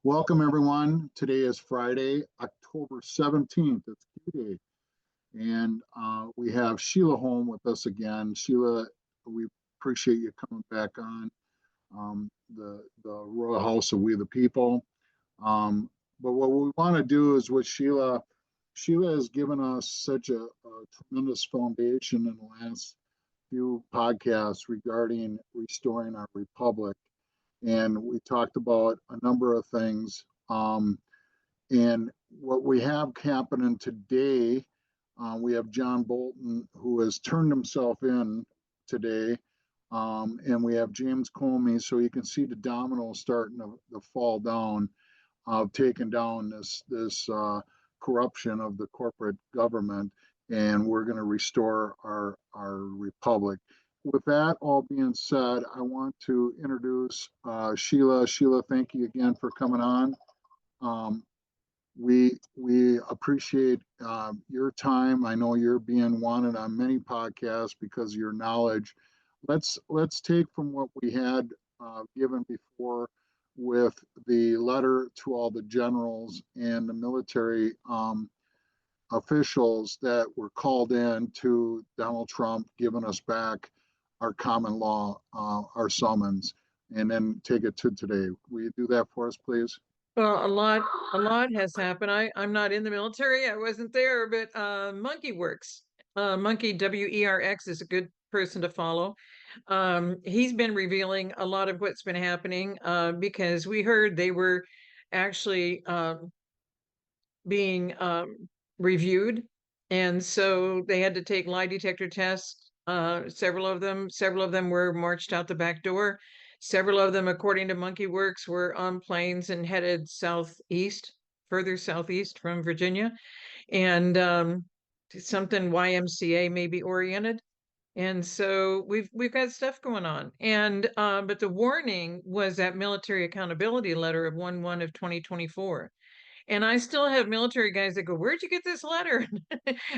Welcome, everyone. Today is Friday, October 17th. It's Q Day. And we have Sheila home with us again. Sheila, we appreciate you coming back on the Royal House of We the People. But what we want to do is with Sheila, Sheila has given us such a tremendous foundation in the last few podcasts regarding restoring our republic. And we talked about a number of things. And what we have happening today, we have John Bolton, who has turned himself in today. And we have James Comey, so you can see the dominoes starting to fall down of taking down this corruption of the corporate government, and we're going to restore our republic. With that all being said, I want to introduce Sheila. Sheila, thank you again for coming on. We appreciate your time. I know you're being wanted on many podcasts because of your knowledge. Let's take from what we had given before with the letter to all the generals and the military officials that were called in to Donald Trump, giving us back our common law, our summons, and then take it to today. Will you do that for us, please? Well, a lot has happened. I'm not in the military. I wasn't there, but Monkey Works, Monkey WERX is a good person to follow. He's been revealing a lot of what's been happening because we heard they were actually being reviewed, and so they had to take lie detector tests. Several of them were marched out the back door. Several of them, according to Monkey Works, were on planes and headed southeast, further southeast from Virginia, and something YMCA maybe oriented. And so we've got stuff going on. And but the warning was that military accountability letter of 1/1 of 2024. And I still have military guys that go, "Where'd you get this letter?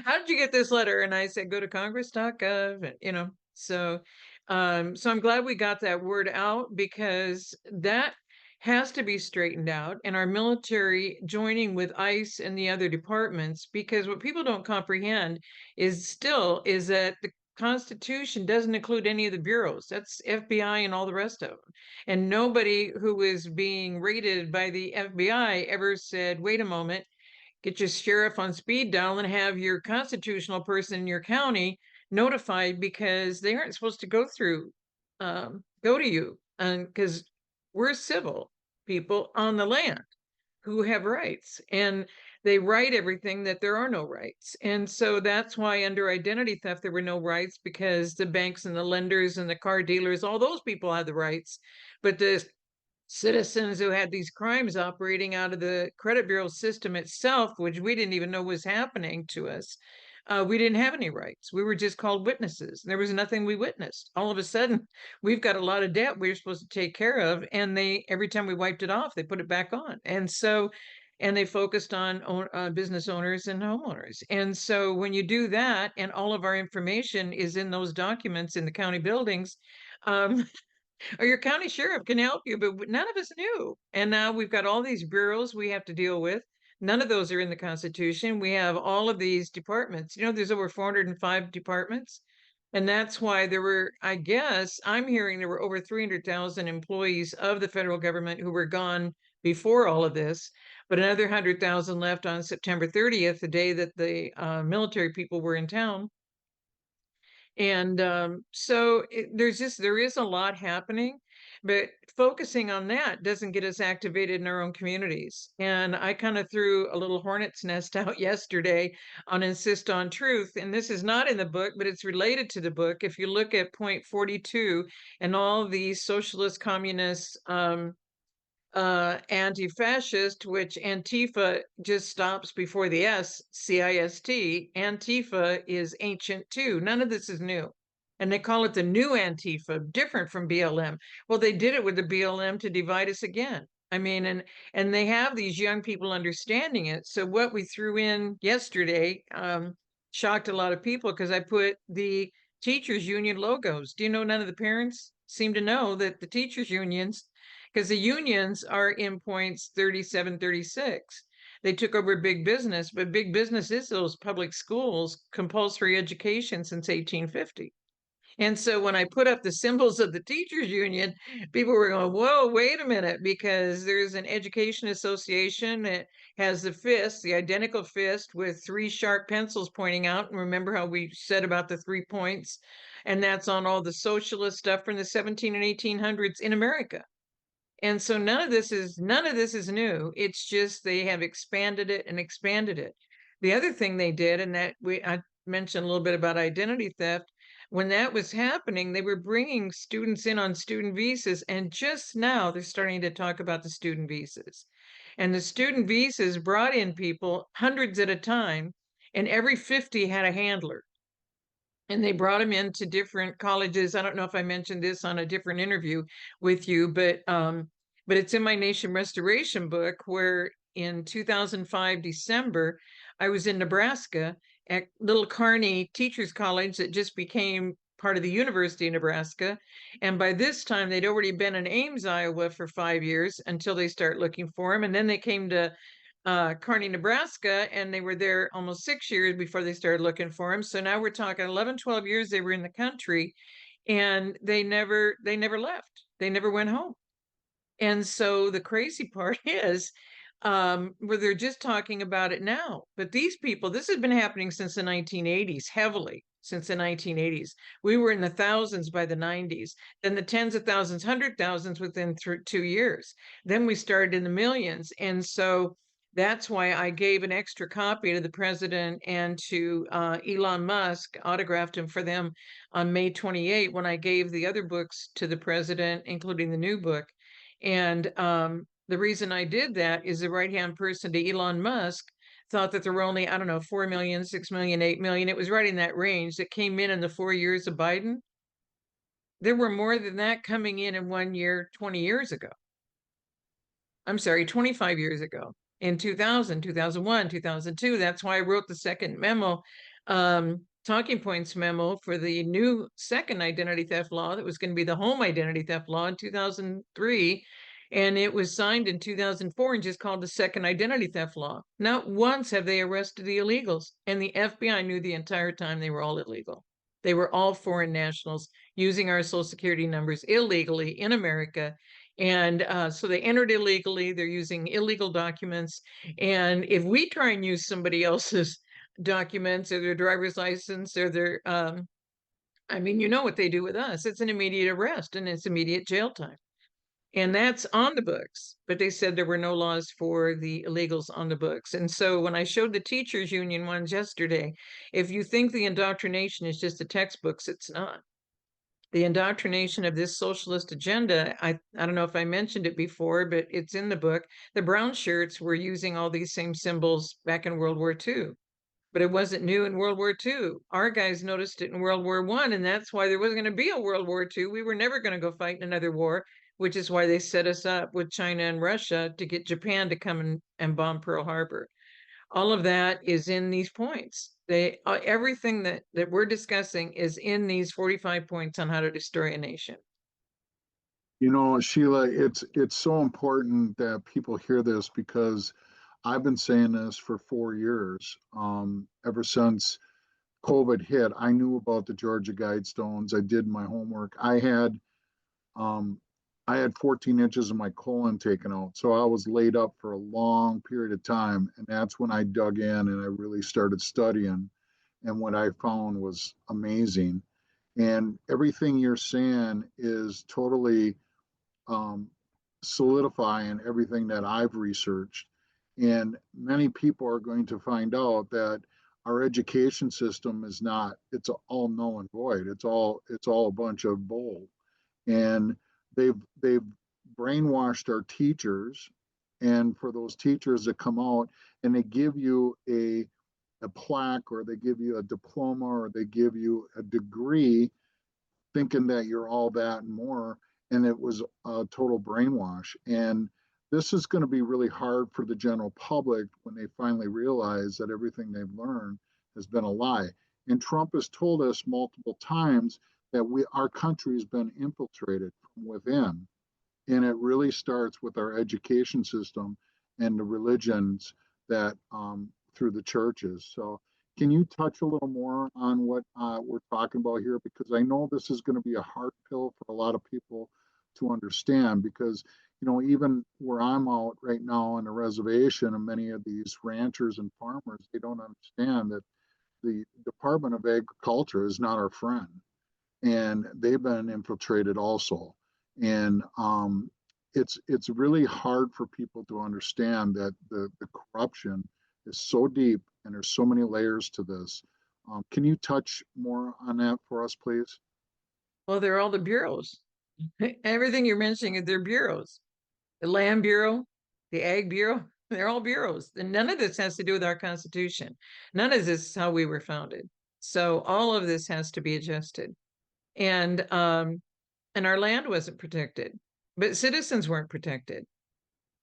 How did you get this letter?" And I said, "Go to congress.gov," and so I'm glad we got that word out because that has to be straightened out, and our military joining with ICE and the other departments, because what people don't comprehend is that the Constitution doesn't include any of the bureaus. That's FBI and all the rest of them. And nobody who was being raided by the FBI ever said, "Wait a moment, get your sheriff on speed dial and have your constitutional person in your county notified because they aren't supposed to go to you." And because we're civil people on the land who have rights, and they write everything that there are no rights. And so that's why under identity theft there were no rights, because the banks and the lenders and the car dealers, all those people had the rights, but the citizens who had these crimes operating out of the credit bureau system itself, which we didn't even know was happening to us, we didn't have any rights. We were just called witnesses. There was nothing we witnessed. All of a sudden, we've got a lot of debt we were supposed to take care of, and every time we wiped it off, they put it back on. And they focused on business owners and homeowners. And so when you do that, and all of our information is in those documents in the county buildings, or your county sheriff can help you, but none of us knew. And now we've got all these bureaus we have to deal with. None of those are in the Constitution. We have all of these departments. There's over 405 departments. And that's why I guess I'm hearing there were over 300,000 employees of the federal government who were gone before all of this, but another 100,000 left on September 30th, the day that the military people were in town. And so there is a lot happening, but focusing on that doesn't get us activated in our own communities. And I kind of threw a little hornet's nest out yesterday on insist on truth. And this is not in the book, but it's related to the book. If you look at point 42 and all these socialist, communist, anti-fascist, which Antifa just stops before the S, CIST. Antifa is ancient too. None of this is new. And they call it the new Antifa, different from BLM. Well, they did it with the BLM to divide us again. I mean, and they have these young people understanding it. So what we threw in yesterday shocked a lot of people, because I put the teachers union logos. Do you know none of the parents seem to know that the teachers unions because the unions are in points 37, 36. They took over big business, but big business is those public schools, compulsory education since 1850. And so when I put up the symbols of the teachers union, people were going, whoa, wait a minute, because there's an education association that has the fist, the identical fist with three sharp pencils pointing out. And remember how we said about the 3 points? And that's on all the socialist stuff from the 17 and 1800s in America. And so none of this is new. It's just they have expanded it and expanded it. The other thing they did, and that I mentioned a little bit about identity theft, when that was happening, they were bringing students in on student visas, and just now they're starting to talk about the student visas. And the student visas brought in people, hundreds at a time, and every 50 had a handler. And they brought them into different colleges. I don't know if I mentioned this on a different interview with you, but it's in my Nation Restoration book, where in 2005 December, I was in Nebraska at Little Kearney Teachers College that just became part of the University of Nebraska. And by this time, they'd already been in Ames, Iowa for 5 years until they start looking for them. And then they came to Kearney, Nebraska, and they were there almost 6 years before they started looking for him. So now we're talking 11, 12 years they were in the country, and they never left. They never went home. And so the crazy part is, where they're just talking about it now. But these people, this has been happening since the 1980s, heavily since the 1980s. We were in the thousands by the 90s, then the tens of thousands, 100,000s within 2 years. Then we started in the millions. And so that's why I gave an extra copy to the president and to Elon Musk, autographed him for them on May 28 when I gave the other books to the president, including the new book. And the reason I did that is the right-hand person to Elon Musk thought that there were only, I don't know, 4 million, 6 million, 8 million. It was right in that range that came in the 4 years of Biden. There were more than that coming in 1 year, 20 years ago. I'm sorry, 25 years ago, in 2000, 2001, 2002. That's why I wrote the second memo, talking points memo for the new second identity theft law that was going to be the home identity theft law in 2003. And it was signed in 2004 and just called the second identity theft law. Not once have they arrested the illegals. And the FBI knew the entire time they were all illegal. They were all foreign nationals using our social security numbers illegally in America. And so they entered illegally. They're using illegal documents. And if we try and use somebody else's documents or their driver's license or their, I mean, you know what they do with us. It's an immediate arrest and it's immediate jail time. And that's on the books. But they said there were no laws for the illegals on the books. And so when I showed the teachers union ones yesterday, if you think the indoctrination is just the textbooks, it's not. The indoctrination of this socialist agenda, I don't know if I mentioned it before, but it's in the book. The brown shirts were using all these same symbols back in World War II, but it wasn't new in World War II. Our guys noticed it in World War I, and that's why there wasn't going to be a World War II. We were never going to go fight in another war, which is why they set us up with China and Russia to get Japan to come and bomb Pearl Harbor. All of that is in these points. They everything that we're discussing is in these 45 points on how to destroy a nation. You know, Sheila, it's so important that people hear this because I've been saying this for 4 years. Ever since COVID hit, I knew about the Georgia Guidestones. I did my homework. Um, I had 14 inches of my colon taken out, so I was laid up for a long period of time, and that's when I dug in and I really started studying. And what I found was amazing. And everything you're saying is totally um, solidifying everything that I've researched. And many people are going to find out that our education system is not, it's all null and void. It's all a bunch of bull. And they've brainwashed our teachers. And for those teachers that come out and they give you a plaque or they give you a diploma or they give you a degree thinking that you're all that and more, and it was a total brainwash. And this is going to be really hard for the general public when they finally realize that everything they've learned has been a lie. And Trump has told us multiple times that our country has been infiltrated from within. And it really starts with our education system and the religions that through the churches. So, can you touch a little more on what we're talking about here? Because I know this is going to be a hard pill for a lot of people to understand. Because, even where I'm out right now on the reservation, and many of these ranchers and farmers, they don't understand that the Department of Agriculture is not our friend, and they've been infiltrated also. And it's really hard for people to understand that the corruption is so deep and there's so many layers to this. Can you touch more on that for us, please? Well, they're all the bureaus. Everything you're mentioning, they're bureaus. The Land Bureau, the Ag Bureau, they're all bureaus. And none of this has to do with our Constitution. None of this is how we were founded. So all of this has to be adjusted. And our land wasn't protected, but citizens weren't protected.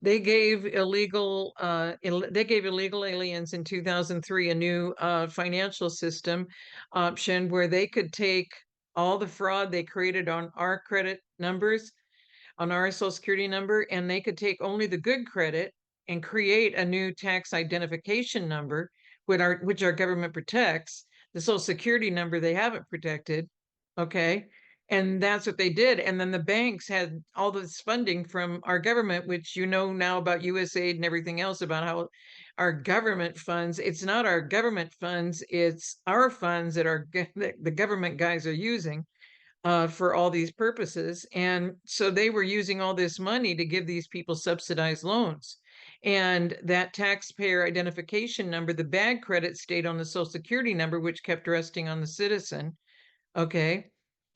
They gave illegal aliens in 2003 a new financial system option where they could take all the fraud they created on our credit numbers, on our social security number, and they could take only the good credit and create a new tax identification number, which our government protects. The social security number they haven't protected. Okay. And that's what they did. And then the banks had all this funding from our government, which now about USAID and everything else about how our government funds, it's not our government funds, it's our funds that the government guys are using for all these purposes. And so they were using all this money to give these people subsidized loans. And that taxpayer identification number, the bad credit, stayed on the social security number, which kept resting on the citizen. Okay.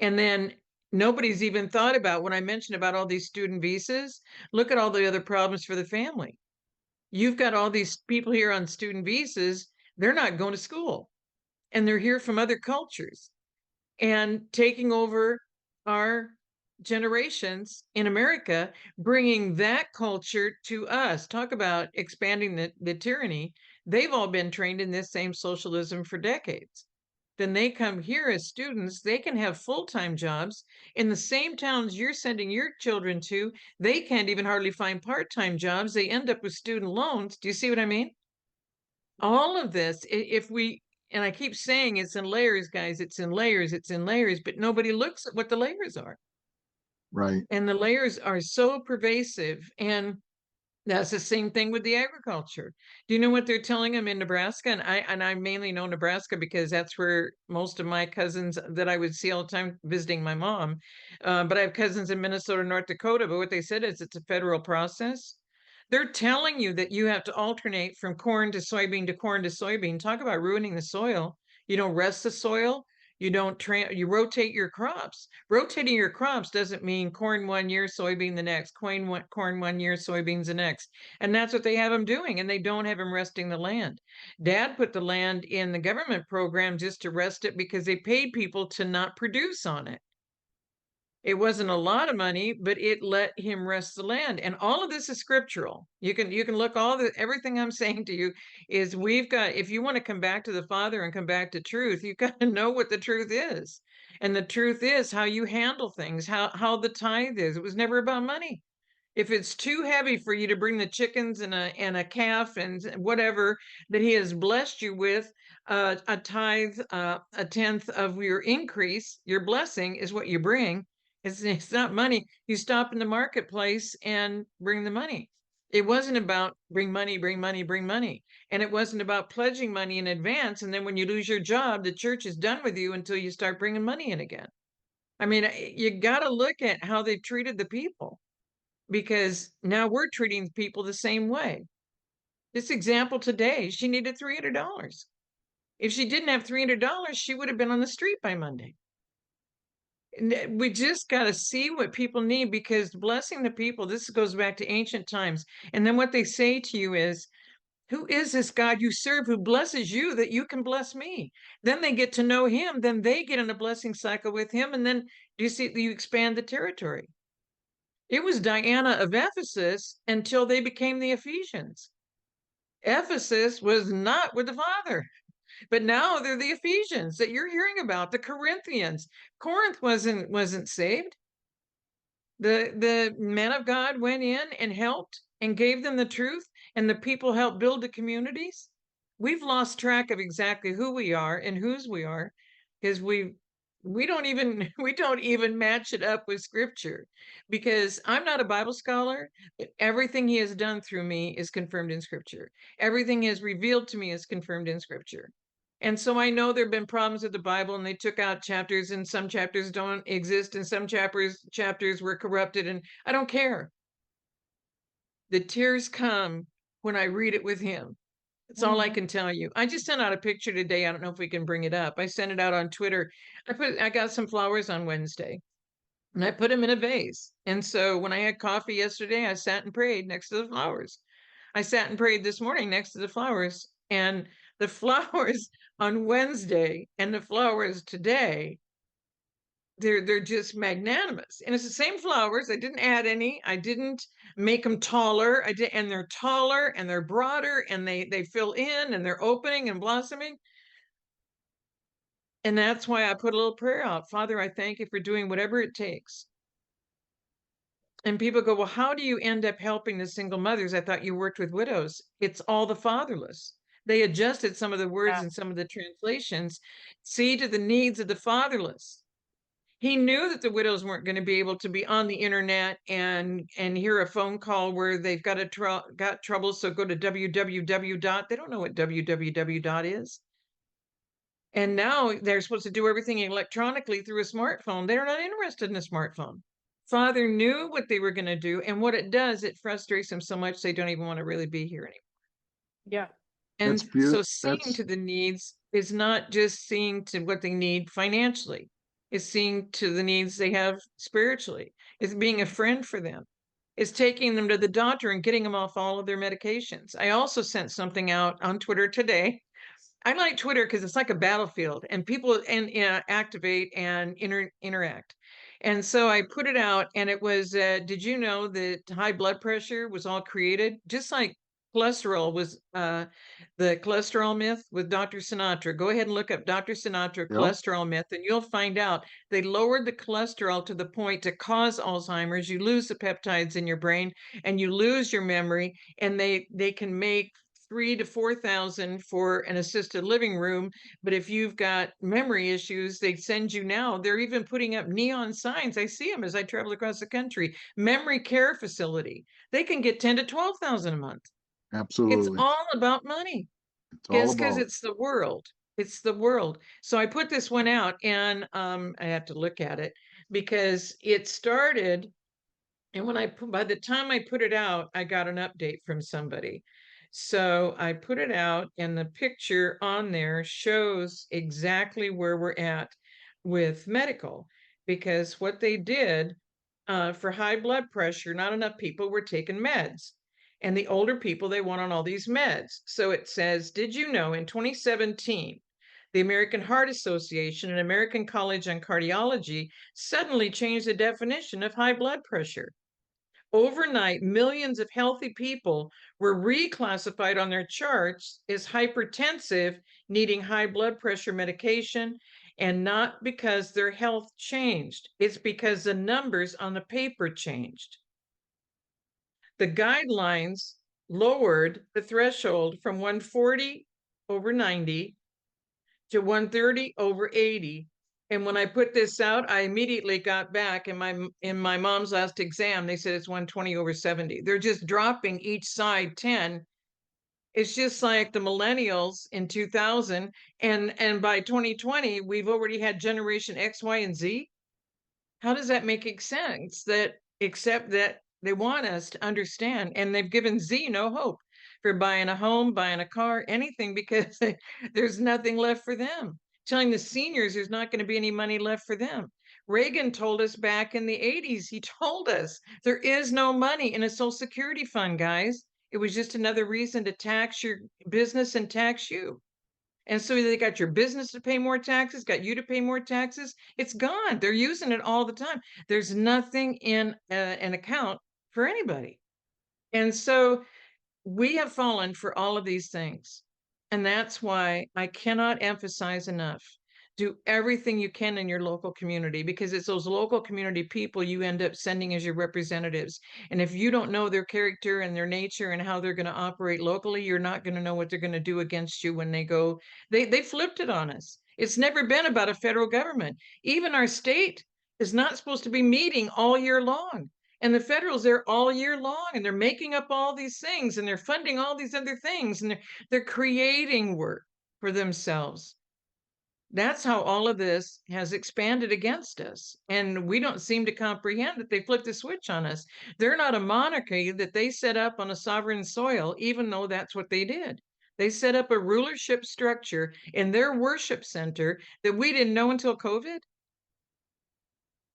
And then nobody's even thought about, when I mentioned about all these student visas, look at all the other problems for the family. You've got all these people here on student visas, they're not going to school and they're here from other cultures and taking over our generations in America, bringing that culture to us. Talk about expanding the tyranny. They've all been trained in this same socialism for decades. Then they come here as students, they can have full-time jobs in the same towns you're sending your children to. They can't even hardly find part-time jobs. They end up with student loans. Do you see what I mean? All of this, if we, and I keep saying it's in layers, guys, it's in layers, it's in layers, but nobody looks at what the layers are. Right. And the layers are so pervasive. And that's the same thing with the agriculture. Do you know what they're telling them in Nebraska? And I mainly know Nebraska because that's where most of my cousins that I would see all the time visiting my mom. But I have cousins in Minnesota, North Dakota. But what they said is it's a federal process. They're telling you that you have to alternate from corn to soybean to corn to soybean. Talk about ruining the soil. You don't rest the soil. You rotate your crops. Rotating your crops doesn't mean corn one year, soybean the next, corn one year, soybeans the next. And that's what they have them doing. And they don't have them resting the land. Dad put the land in the government program just to rest it because they paid people to not produce on it. It wasn't a lot of money, but it let him rest the land. And all of this is scriptural. You can look everything I'm saying to you is we've got, if you want to come back to the Father and come back to truth, you got to know what the truth is. And the truth is how you handle things, how the tithe is. It was never about money. If it's too heavy for you to bring the chickens and a calf and whatever that he has blessed you with, a tithe, a tenth of your increase, your blessing is what you bring. It's not money. You stop in the marketplace and bring the money. It wasn't about bring money, bring money, bring money. And it wasn't about pledging money in advance. And then when you lose your job, the church is done with you until you start bringing money in again. I mean, you got to look at how they've treated the people because now we're treating people the same way. This example today, she needed $300. If she didn't have $300, she would have been on the street by Monday. We just got to see what people need because blessing the people, this goes back to ancient times. And then what they say to you is, who is this God you serve who blesses you that you can bless me? Then they get to know him. Then they get in a blessing cycle with him. And then you see, you expand the territory. It was Diana of Ephesus until they became the Ephesians. Ephesus was not with the Father. But now they're the Ephesians that you're hearing about, the Corinthians. Corinth wasn't saved. The man of God went in and helped and gave them the truth, and the people helped build the communities. We've lost track of exactly who we are and whose we are, because we don't even we don't even match it up with scripture. Because I'm not a Bible scholar, but everything he has done through me is confirmed in scripture. Everything he has revealed to me is confirmed in scripture. And so I know there have been problems with the Bible, and they took out chapters, and some chapters don't exist, and some chapters were corrupted, and I don't care. The tears come when I read it with him. That's all I can tell you. I just sent out a picture today. I don't know if we can bring it up. I sent it out on Twitter. I got some flowers on Wednesday, and I put them in a vase. And so when I had coffee yesterday, I sat and prayed next to the flowers. I sat and prayed this morning next to the flowers, and the flowers on Wednesday and the flowers today, they're just magnanimous. And it's the same flowers. I didn't add any. I didn't make them taller. I did, and they're taller and they're broader, and they fill in and they're opening and blossoming. And that's why I put a little prayer out. Father, I thank you for doing whatever it takes. And people go, well, how do you end up helping the single mothers? I thought you worked with widows. It's all the fatherless. They adjusted some of the words and some of the translations, see to the needs of the fatherless. He knew that the widows weren't going to be able to be on the internet and hear a phone call where they've got got trouble. So go to www dot. They don't know what www dot is. And now they're supposed to do everything electronically through a smartphone. They're not interested in a smartphone. Father knew what they were going to do, and what it does, it frustrates them so much they don't even want to really be here anymore. Yeah. That's And so beautiful. seeing to the needs is not just seeing to what they need financially. It's seeing to the needs they have spiritually. It's being a friend for them. It's taking them to the doctor and getting them off all of their medications. I also sent something out on Twitter today. I like Twitter because it's like a battlefield, and people activate and interact. And so I put it out, and it was, did you know that high blood pressure was all created? Just like cholesterol was the cholesterol myth with Dr. Sinatra. Go ahead and look up Dr. Sinatra Yep. cholesterol myth, and you'll find out they lowered the cholesterol to the point to cause Alzheimer's. You lose the peptides in your brain, and you lose your memory, and they can make 3 to 4,000 for an assisted living room. But if you've got memory issues, they send you now. They're even putting up neon signs. I see them as I travel across the country. Memory care facility. They can get 10 to 12,000 a month. It's Absolutely. all about money. It's all Because about. it's the world. It's the world. So I put this one out, and I have to look at it because it started. And by the time I put it out, I got an update from somebody. So I put it out, and the picture on there shows exactly where we're at with medical, because what they did for high blood pressure, not enough people were taking meds. And the older people, they want on all these meds. So it says, did you know in 2017, the American Heart Association and American College on Cardiology suddenly changed the definition of high blood pressure? Overnight, millions of healthy people were reclassified on their charts as hypertensive, needing high blood pressure medication, and not because their health changed. It's because the numbers on the paper changed. The guidelines lowered the threshold from 140 over 90 to 130 over 80. And when I put this out, I immediately got back in my mom's last exam. They said it's 120 over 70. They're just dropping each side 10. It's just like the millennials in 2000, and by 2020 we've already had generation X, Y, and Z. How does that make sense? That except that they want us to understand, and they've given Z no hope for buying a home, buying a car, anything, because there's nothing left for them. Telling the seniors there's not going to be any money left for them. Reagan told us back in the 80s, he told us there is no money in a Social Security fund, guys. It was just another reason to tax your business and tax you. And so they got your business to pay more taxes, got you to pay more taxes. It's gone. They're using it all the time. There's nothing in an account for anybody. And so we have fallen for all of these things. And that's why I cannot emphasize enough do everything you can in your local community, because it's those local community people you end up sending as your representatives. And if you don't know their character and their nature and how they're going to operate locally, you're not going to know what they're going to do against you when they go. They flipped it on us. It's never been about a federal government. Even our state is not supposed to be meeting all year long. And the federals there all year long, and they're making up all these things, and they're funding all these other things, and they're creating work for themselves. That's how all of this has expanded against us. And we don't seem to comprehend that they flipped the switch on us. They're not a monarchy that they set up on a sovereign soil, even though that's what they did. They set up a rulership structure in their worship center that we didn't know until COVID.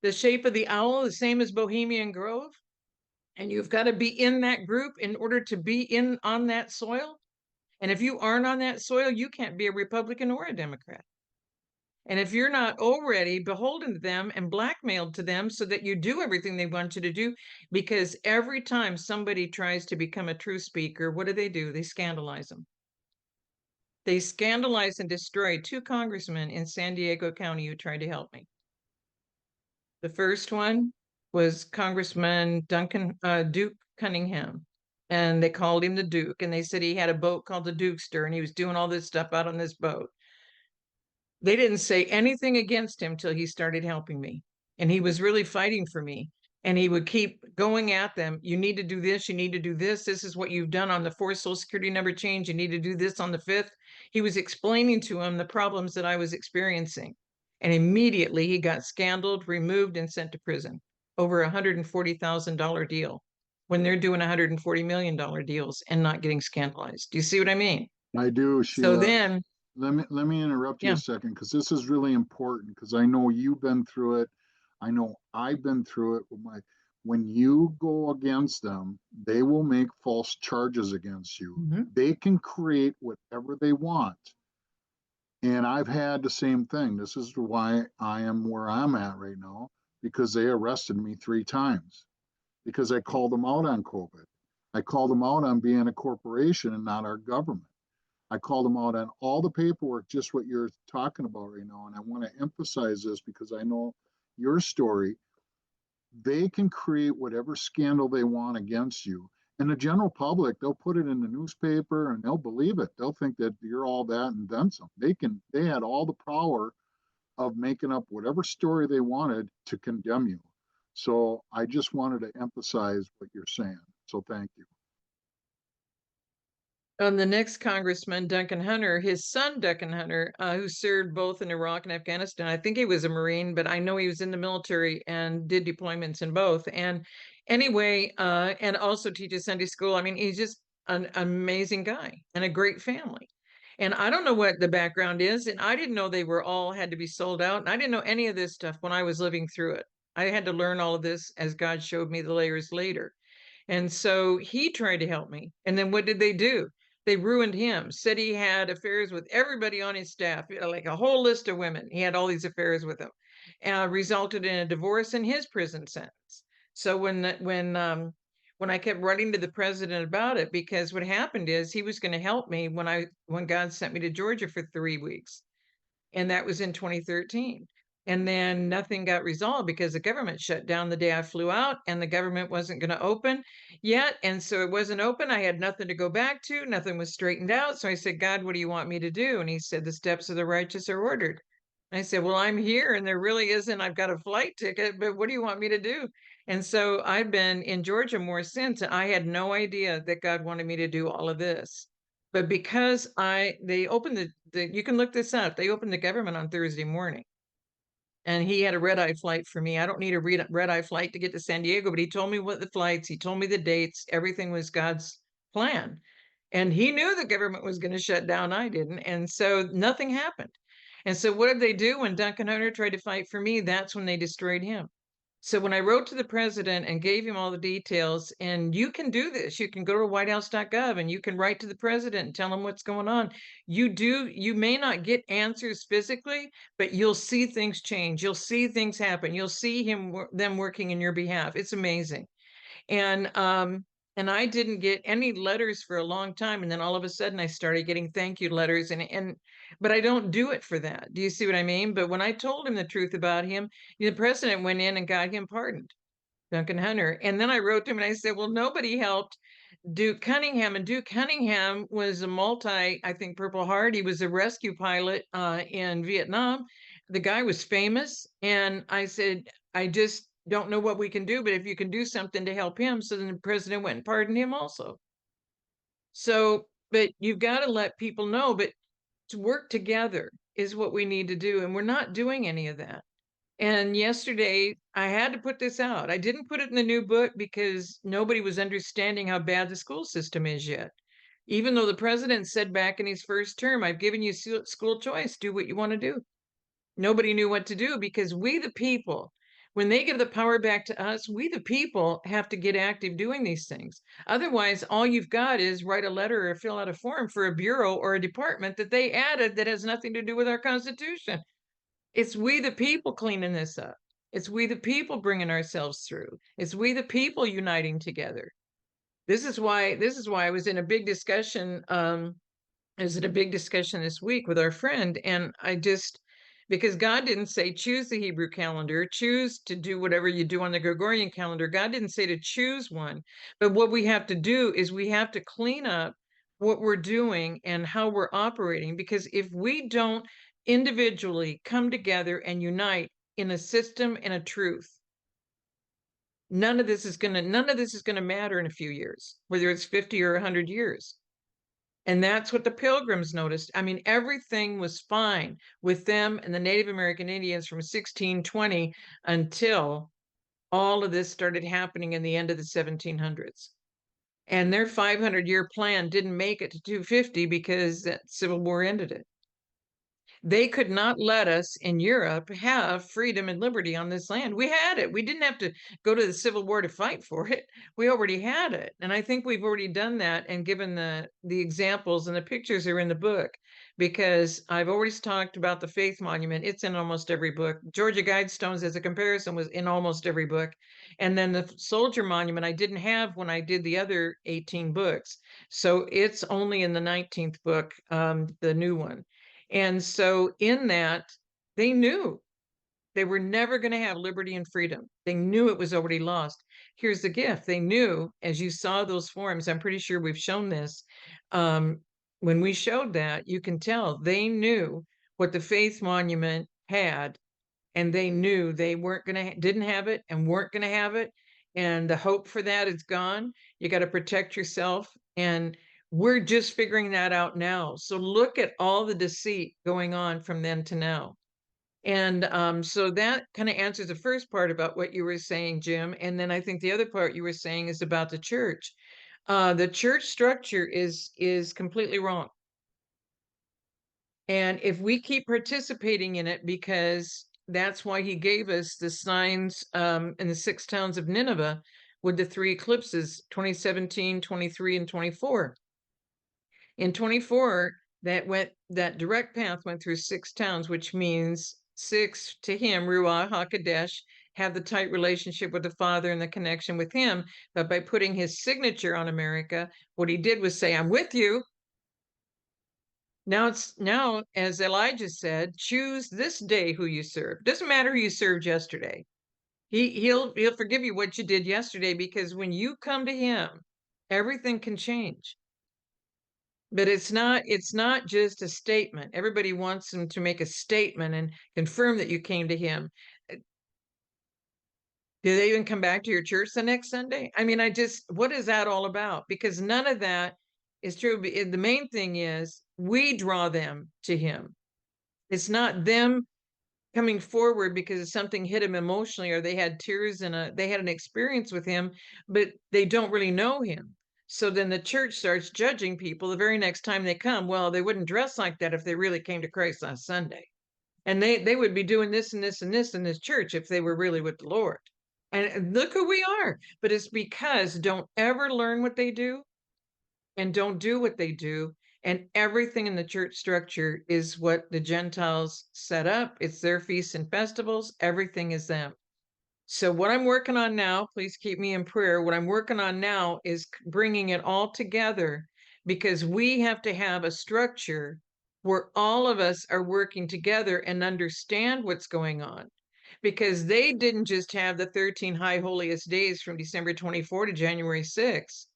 The shape of the owl, the same as Bohemian Grove. And you've got to be in that group in order to be in on that soil. And if you aren't on that soil, you can't be a Republican or a Democrat. And if you're not already beholden to them and blackmailed to them so that you do everything they want you to do, because every time somebody tries to become a true speaker, what do? They scandalize them. They scandalized and destroyed 2 congressmen in San Diego County who tried to help me. The first one was Congressman Duke Cunningham, and they called him the Duke, and they said he had a boat called the Dukester, and he was doing all this stuff out on this boat. They didn't say anything against him till he started helping me. And he was really fighting for me. And he would keep going at them. You need to do this. You need to do this. This is what you've done on the 4th Social Security number change. You need to do this on the 5th. He was explaining to him the problems that I was experiencing. And immediately he got scandaled, removed, and sent to prison over a $140,000 deal when they're doing $140 million deals and not getting scandalized. Do you see what I mean? I do, So Sheila. then, Let me interrupt you a yeah. second because this is really important because I know you've been through it. I know I've been through it with my when you go against them, they will make false charges against you. Mhm. They can create whatever they want. And I've had the same thing. This is why I am where I'm at right now because they arrested me 3 times because I called them out on COVID. I called them out on being a corporation and not our government. I called them out on all the paperwork, just what you're talking about right now. And I want to emphasize this because I know your story. They can create whatever scandal they want against you. And the general public, they'll put it in the newspaper and they'll believe it. They'll think that you're all that and then some. They had all the power of making up whatever story they wanted to condemn you. So I just wanted to emphasize what you're saying. So thank you. The next congressman, Duncan Hunter, his son, Duncan Hunter, who served both in Iraq and Afghanistan. I think he was a Marine, but I know he was in the military and did deployments in both. And anyway, and also teaches Sunday school. I mean, he's just an amazing guy and a great family. And I don't know what the background is. And I didn't know they were all had to be sold out. And I didn't know any of this stuff when I was living through it. I had to learn all of this as God showed me the layers later. And so he tried to help me. And then what did they do? They ruined him, said he had affairs with everybody on his staff, like a whole list of women. He had all these affairs with them, resulted in a divorce and his prison sentence. So when I kept writing to the president about it, because what happened is he was going to help me when God sent me to Georgia for 3 weeks, and that was in 2013. And then nothing got resolved because the government shut down the day I flew out, and the government wasn't going to open yet. And so it wasn't open. I had nothing to go back to. Nothing was straightened out. So I said, God, what do you want me to do? And he said, the steps of the righteous are ordered. And I said, well, I'm here and there really isn't. I've got a flight ticket, but what do you want me to do? And so I've been in Georgia more since. And I had no idea that God wanted me to do all of this. But because they opened you can look this up. They opened the government on Thursday morning, and he had a red eye flight for me. I don't need a red eye flight to get to San Diego, but he told me what the flights, he told me the dates, everything was God's plan. And he knew the government was going to shut down. I didn't. And so nothing happened. And so what did they do when Duncan Hunter tried to fight for me? That's when they destroyed him. So when I wrote to the president and gave him all the details, and you can do this, you can go to whitehouse.gov and you can write to the president and tell him what's going on. You may not get answers physically, but you'll see things change. You'll see things happen. You'll see them working in your behalf. It's amazing. And And I didn't get any letters for a long time. And then all of a sudden I started getting thank you letters but I don't do it for that. Do you see what I mean? But when I told him the truth about him, the president went in and got him pardoned, Duncan Hunter. And then I wrote to him and I said, well, nobody helped Duke Cunningham. And Duke Cunningham was a I think Purple Heart. He was a rescue pilot in Vietnam. The guy was famous. And I said, I just don't know what we can do, but if you can do something to help him. So then the president went and pardoned him also. So, but you've got to let people know, but to work together is what we need to do. And we're not doing any of that. And yesterday I had to put this out. I didn't put it in the new book because nobody was understanding how bad the school system is yet. Even though the president said back in his first term, I've given you school choice, do what you want to do. Nobody knew what to do because we, the people, when they give the power back to us, we, the people, have to get active doing these things. Otherwise, all you've got is write a letter or fill out a form for a bureau or a department that they added that has nothing to do with our Constitution. It's we, the people, cleaning this up. It's we, the people, bringing ourselves through. It's we, the people, uniting together. This is why I was in a big discussion. Is it a big discussion this week with our friend, and because God didn't say choose the Hebrew calendar, choose to do whatever you do on the Gregorian calendar. God didn't say to choose one, but what we have to do is we have to clean up what we're doing and how we're operating, because if we don't individually come together and unite in a system and a truth, none of this is going to matter in a few years, whether it's 50 or 100 years. And that's what the Pilgrims noticed. I mean, everything was fine with them and the Native American Indians from 1620 until all of this started happening in the end of the 1700s. And their 500-year plan didn't make it to 250 because that Civil War ended it. They could not let us in Europe have freedom and liberty on this land. We had it. We didn't have to go to the Civil War to fight for it. We already had it. And I think we've already done that and given the examples, and the pictures are in the book, because I've always talked about the Faith Monument. It's in almost every book. Georgia Guidestones, as a comparison, was in almost every book. And then the Soldier Monument I didn't have when I did the other 18 books. So it's only in the 19th book, the new one. And so in that, they knew they were never going to have liberty and freedom. They knew it was already lost. Here's the gift. They knew, as you saw those forms, I'm pretty sure we've shown this. When we showed that, you can tell they knew what the Faith Monument had, and they knew they didn't have it and weren't going to have it. And the hope for that is gone. You got to protect yourself. And we're just figuring that out now. So look at all the deceit going on from then to now. And so that kind of answers the first part about what you were saying, Jim. And then I think the other part you were saying is about the church. The church structure is completely wrong. And if we keep participating in it, because that's why he gave us the signs in the 6 towns of Nineveh with the 3 eclipses, 2017, 23, and 24. In 24, that direct path went through 6 towns, which means 6 to him, Ruach HaKodesh, have the tight relationship with the Father and the connection with him. But by putting his signature on America, what he did was say, I'm with you. Now, as Elijah said, choose this day who you serve. Doesn't matter who you served yesterday. He'll forgive you what you did yesterday, because when you come to him, everything can change. But it's not just a statement. Everybody wants him to make a statement and confirm that you came to him. Do they even come back to your church the next Sunday? I mean, what is that all about? Because none of that is true. The main thing is we draw them to him. It's not them coming forward because something hit them emotionally, or they had tears and they had an experience with him, but they don't really know him. So then the church starts judging people the very next time they come. Well, they wouldn't dress like that if they really came to Christ on Sunday. And they would be doing this and this and this in this church if they were really with the Lord. And look who we are. But it's because don't ever learn what they do and don't do what they do. And everything in the church structure is what the Gentiles set up. It's their feasts and festivals. Everything is them. So what I'm working on now, please keep me in prayer. What I'm working on now is bringing it all together, because we have to have a structure where all of us are working together and understand what's going on. Because they didn't just have the 13 high holiest days from December 24 to January 6.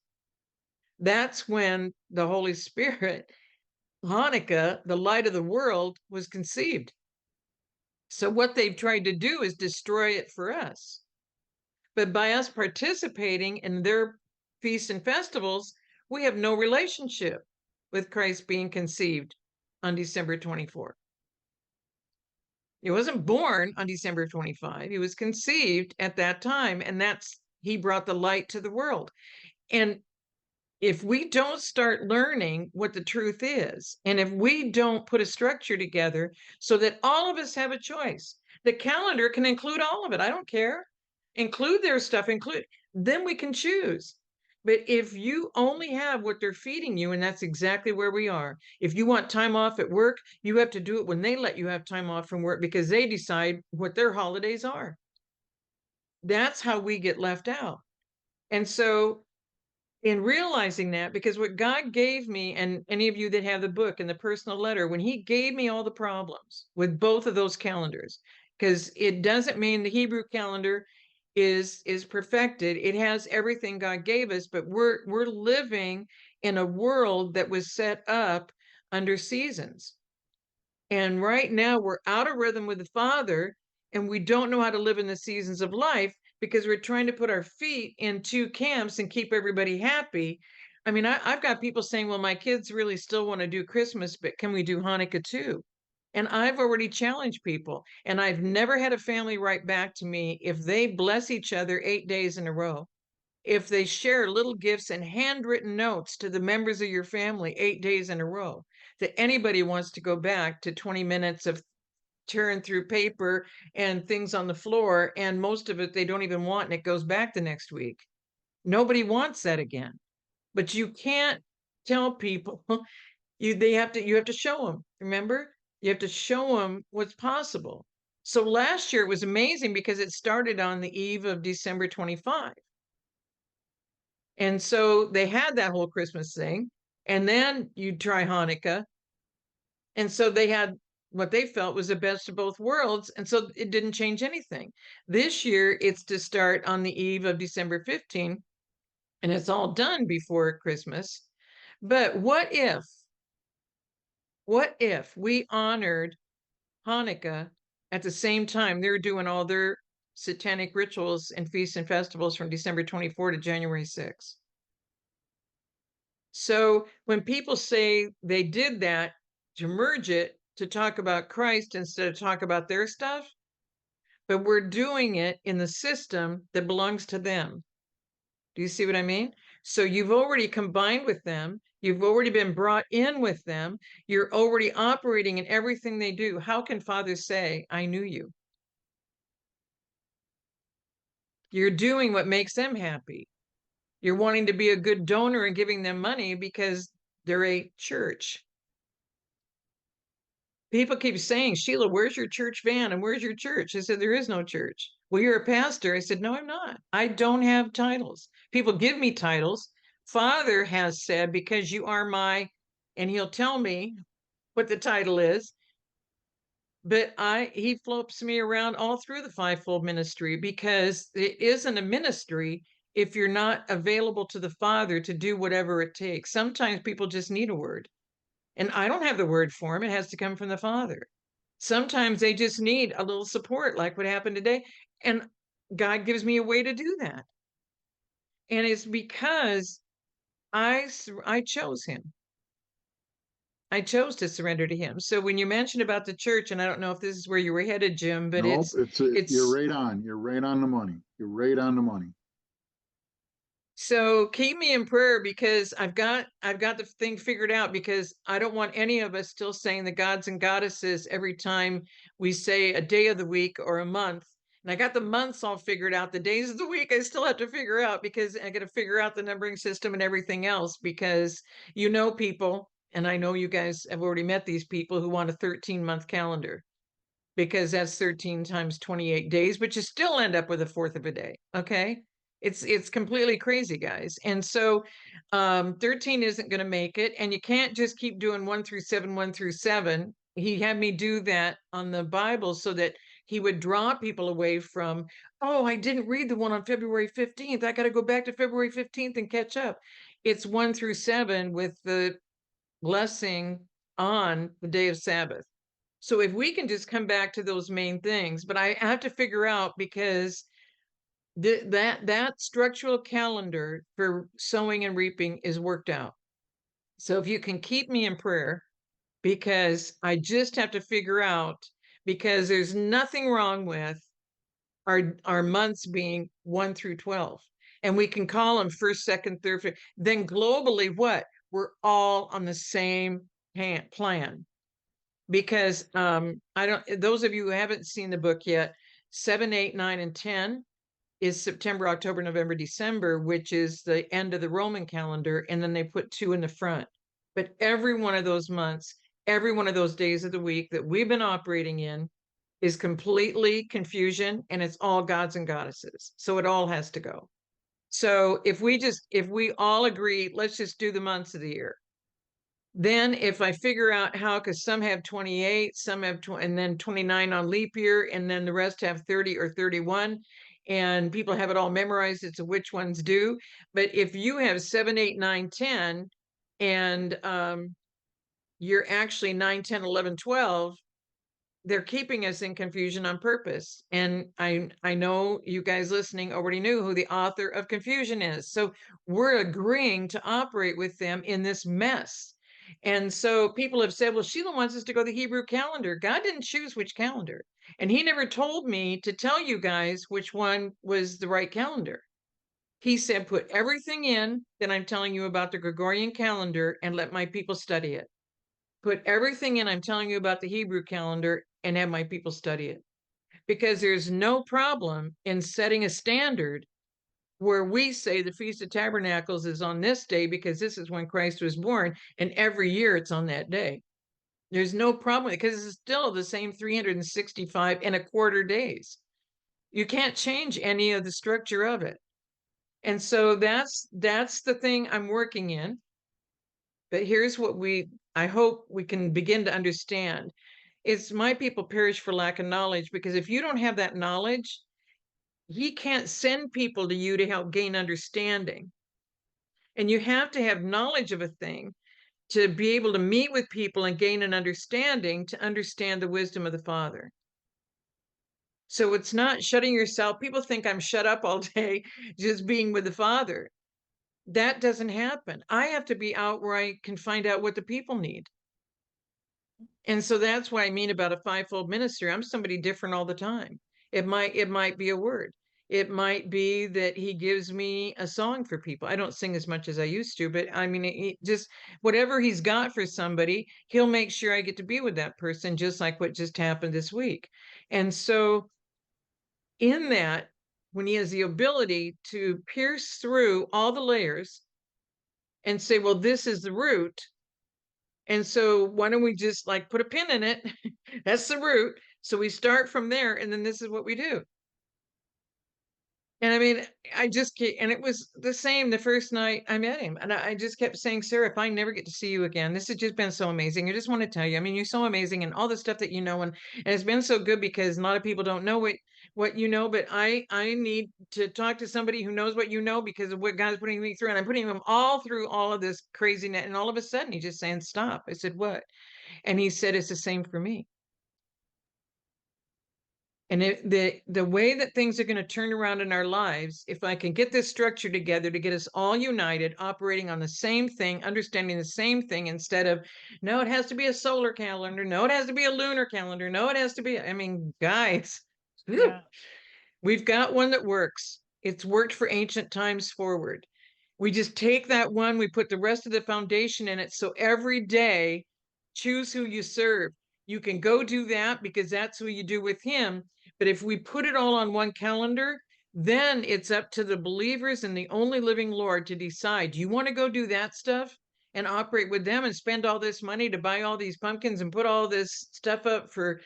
That's when the Holy Spirit, Hanukkah, the light of the world, was conceived. So what they've tried to do is destroy it for us. But by us participating in their feasts and festivals, we have no relationship with Christ being conceived on December 24. He wasn't born on December 25. He was conceived at that time, and he brought the light to the world. And if we don't start learning what the truth is, and if we don't put a structure together so that all of us have a choice, the calendar can include all of it. I don't care. Include their stuff, then we can choose. But if you only have what they're feeding you, and that's exactly where we are. If you want time off at work, you have to do it when they let you have time off from work, because they decide what their holidays are. That's how we get left out. And so in realizing that, because what God gave me, and any of you that have the book and the personal letter, when he gave me all the problems with both of those calendars, because it doesn't mean the Hebrew calendar is perfected. It has everything God gave us, but we're living in a world that was set up under seasons. And right now we're out of rhythm with the Father, and we don't know how to live in the seasons of life, because we're trying to put our feet in two camps and keep everybody happy. I mean, I've got people saying, well, my kids really still want to do Christmas, but can we do Hanukkah too? And I've already challenged people, and I've never had a family write back to me if they bless each other 8 days in a row, if they share little gifts and handwritten notes to the members of your family 8 days in a row, that anybody wants to go back to 20 minutes of tearing through paper and things on the floor, and most of it they don't even want, and it goes back the next week. Nobody wants that again. But you can't tell people you have to show them. Remember, you have to show them what's possible. So last year it was amazing because it started on the eve of December 25. And so they had that whole Christmas thing, and then you try Hanukkah. And so they had what they felt was the best of both worlds. And so it didn't change anything. This year, it's to start on the eve of December 15, and it's all done before Christmas. But what if we honored Hanukkah at the same time they're doing all their satanic rituals and feasts and festivals from December 24 to January 6? So when people say they did that to merge it, to talk about Christ instead of talk about their stuff, but we're doing it in the system that belongs to them. Do you see what I mean? So you've already combined with them. You've already been brought in with them. You're already operating in everything they do. How can Father say, I knew you? You're doing what makes them happy. You're wanting to be a good donor and giving them money because they're a church. People keep saying, Sheila, where's your church van and where's your church? I said, there is no church. Well, you're a pastor. I said, no, I'm not. I don't have titles. People give me titles. Father has said, because you are my, and he'll tell me what the title is. But he flops me around all through the fivefold ministry, because it isn't a ministry if you're not available to the Father to do whatever it takes. Sometimes people just need a word, and I don't have the word for them. It has to come from the Father. Sometimes they just need a little support, like what happened today. And God gives me a way to do that. And it's because I chose him. I chose to surrender to him. So when you mentioned about the church, and I don't know if this is where you were headed, Jim, but Nope, you're it's right on. You're right on the money. You're right on the money. so keep me in prayer, because I've got the thing figured out, because I don't want any of us still saying the gods and goddesses every time we say a day of the week or a month. And I got the months all figured out. The days of the week I still have to figure out, because I got to figure out the numbering system and everything else, because people, and I know you guys have already met these people who want a 13-month calendar. because that's 13 times 28 days, but you still end up with a fourth of a day. Okay. It's completely crazy, guys. And so 13 isn't going to make it. And you can't just keep doing 1 through 7, 1 through 7. He had me do that on the Bible so that he would draw people away from, oh, I didn't read the one on February 15th. I got to go back to February 15th and catch up. It's 1 through 7 with the blessing on the day of Sabbath. So if we can just come back to those main things, but I have to figure out, because that structural calendar for sowing and reaping is worked out. So if you can keep me in prayer, because I just have to figure out, because there's nothing wrong with our months being 1 through 12, and we can call them first, second, third, fifth. Then globally, what? We're all on the same plan. Because I don't, those of you who haven't seen the book yet, 7, 8, 9, and 10 is September, October, November, December, which is the end of the Roman calendar, and then they put 2 in the front. But every one of those months, every one of those days of the week that we've been operating in is completely confusion, and it's all gods and goddesses. So it all has to go. So if we all agree, let's just do the months of the year. Then if I figure out how, because some have 28, some have 20, and then 29 on leap year, and then the rest have 30 or 31, and people have it all memorized as to which ones do. But if you have 7, 8, 9, 10, and you're actually 9, 10, 11, 12, they're keeping us in confusion on purpose. And I know you guys listening already knew who the author of confusion is. So we're agreeing to operate with them in this mess. And so people have said, well, Sheila wants us to go the Hebrew calendar. God didn't choose which calendar. And he never told me to tell you guys which one was the right calendar. He said, put everything in that I'm telling you about the Gregorian calendar and let my people study it. Put everything in I'm telling you about the Hebrew calendar and have my people study it. Because there's no problem in setting a standard where we say the Feast of Tabernacles is on this day because this is when Christ was born, and every year it's on that day. There's no problem, because it's still the same 365 and a quarter days. You can't change any of the structure of it. And so that's the thing I'm working in. But here's what I hope we can begin to understand. It's my people perish for lack of knowledge, because if you don't have that knowledge, he can't send people to you to help gain understanding. And you have to have knowledge of a thing to be able to meet with people and gain an understanding, to understand the wisdom of the Father. So it's not shutting yourself. People think I'm shut up all day just being with the Father. That doesn't happen. I have to be out where I can find out what the people need. And so that's what I mean about a fivefold ministry. I'm somebody different all the time. It might be a word. It might be that he gives me a song for people. I don't sing as much as I used to, but I mean, just whatever he's got for somebody, he'll make sure I get to be with that person, just like what just happened this week. And so in that, when he has the ability to pierce through all the layers and say, well, this is the root. And so why don't we just like put a pin in it? That's the root. So we start from there, and then this is what we do. And I mean, and it was the same the first night I met him. And I just kept saying, Sarah, if I never get to see you again, this has just been so amazing. I just want to tell you, I mean, you're so amazing, and all the stuff that you know, and it's been so good, because a lot of people don't know what you know, but I need to talk to somebody who knows what you know, because of what God's putting me through. And I'm putting him all through all of this craziness. And all of a sudden he's just saying, stop. I said, what? And he said, it's the same for me. And the way that things are going to turn around in our lives, if I can get this structure together to get us all united, operating on the same thing, understanding the same thing, instead of, no, it has to be a solar calendar. No, it has to be a lunar calendar. No, it has to be, I mean, guys, Yeah. we've got one that works. It's worked for ancient times forward. We just take that one, we put the rest of the foundation in it. So every day, choose who you serve. You can go do that because that's who you do with him. But if we put it all on one calendar, then it's up to the believers and the only living Lord to decide, do you want to go do that stuff? and operate with them and spend all this money to buy all these pumpkins and put all this stuff up for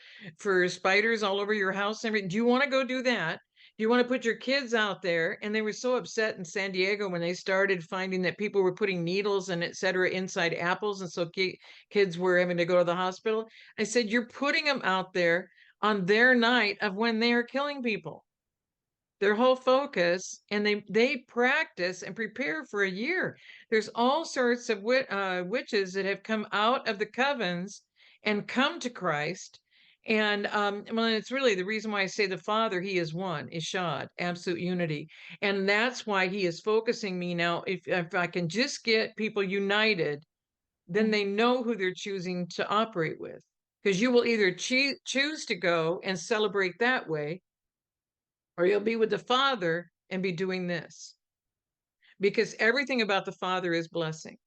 spiders all over your house and everything? Do you want to go do that? Do you want to put your kids out there? And they were so upset in San Diego when they started finding that people were putting needles and et cetera inside apples, and so kids were having to go to the hospital. I said, you're putting them out there on their night of when they are killing people. Their whole focus, and they practice and prepare for a year. There's all sorts of witches that have come out of the covens and come to Christ. And well, it's really the reason why I say the Father, he is one, Ishad, absolute unity. And that's why he is focusing me now. If I can just get people united, then they know who they're choosing to operate with. Because you will either choose to go and celebrate that way, or you'll be with the Father and be doing this. Because everything about the Father is blessing.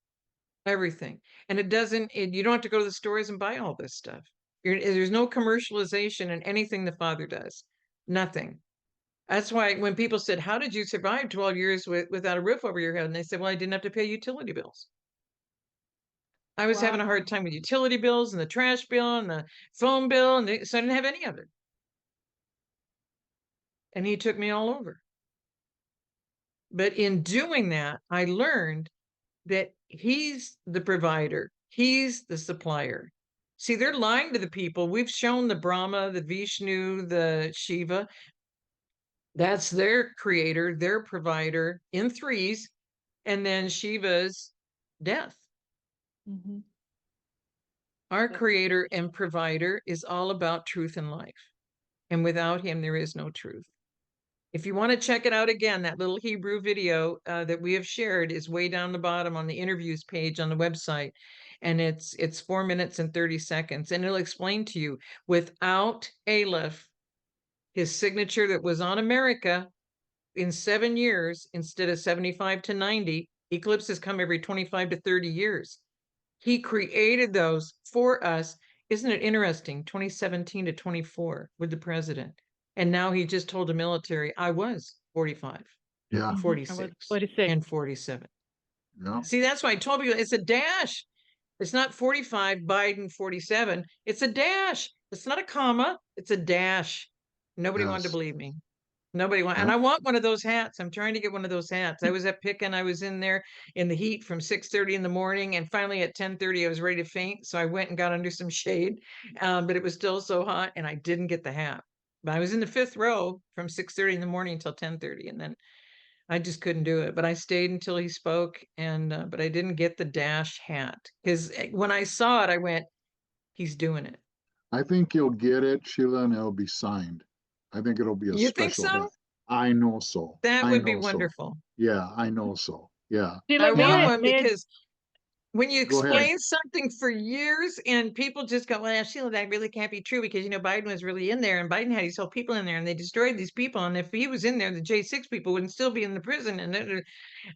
Everything. And you don't have to go to the stores and buy all this stuff. There's no commercialization in anything the Father does. Nothing. That's why when people said, how did you survive 12 years without a roof over your head? And they said, well, I didn't have to pay utility bills. I was having a hard time with utility bills and the trash bill and the phone bill, and so I didn't have any of it. And he took me all over. But in doing that, I learned that he's the provider. He's the supplier. See, they're lying to the people. We've shown the Brahma, the Vishnu, the Shiva. That's their creator, their provider in threes. And then Shiva's death. Our creator and provider is all about truth and life. And without him, there is no truth. If you want to check it out again, that little Hebrew video that we have shared is way down the bottom on the interviews page on the website. And it's 4 minutes and 30 seconds. And it'll explain to you, without Aleph, his signature that was on America in 7 years, instead of 75 to 90, eclipses come every 25 to 30 years. He created those for us. Isn't it interesting? 2017 to 24 with the president. And now he just told the military, I was 45, 46, 46. and 47. Yeah. See, that's why I told you it's a dash. It's not 45, Biden 47. It's a dash. It's not a comma. It's a dash. Nobody wanted to believe me. Nobody want, and I want one of those hats. I'm trying to get one of those hats. I was at Picken. I was in there in the heat from 6:30 in the morning, and finally at 10:30 I was ready to faint. So I went and got under some shade, but it was still so hot, and I didn't get the hat. But I was in the 5th row from 6:30 in the morning until 10:30, and then I just couldn't do it. But I stayed until he spoke, and but I didn't get the dash hat because when I saw it, I went, "He's doing it." I think you'll get it, Sheila, and it'll be signed. I think it'll be a You think special so? hat. I know so. That I would be know so. wonderful. Yeah, I know so. Yeah. I want one May I- because when you Go ahead. explain something for years and people just go, well, Sheila, that really can't be true because, Biden was really in there and Biden had these whole people in there and they destroyed these people. And if he was in there, the J6 people wouldn't still be in the prison. And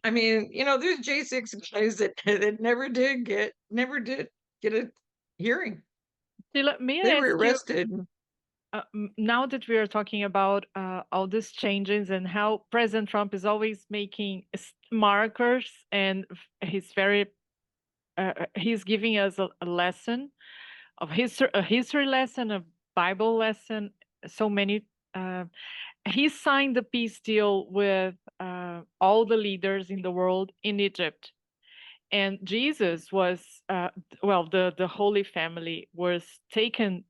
I mean, there's J6 guys that never did get a hearing. Sheila, may They I were ask you, arrested. now that we are talking about all these changes and how President Trump is always making markers, and he's very he's giving us a lesson of history, a history lesson, a Bible lesson, so many. He signed the peace deal with all the leaders in the world in Egypt, and Jesus was the Holy Family was taken.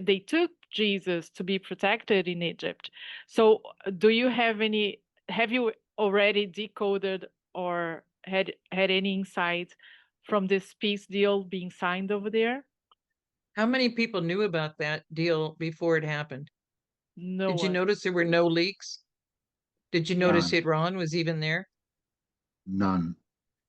They took Jesus to be protected in Egypt. So, have you already decoded or had any insight from this peace deal being signed over there? How many people knew about that deal before it happened? No Did you one. notice there were no leaks? Did you notice None. Iran was even there? None.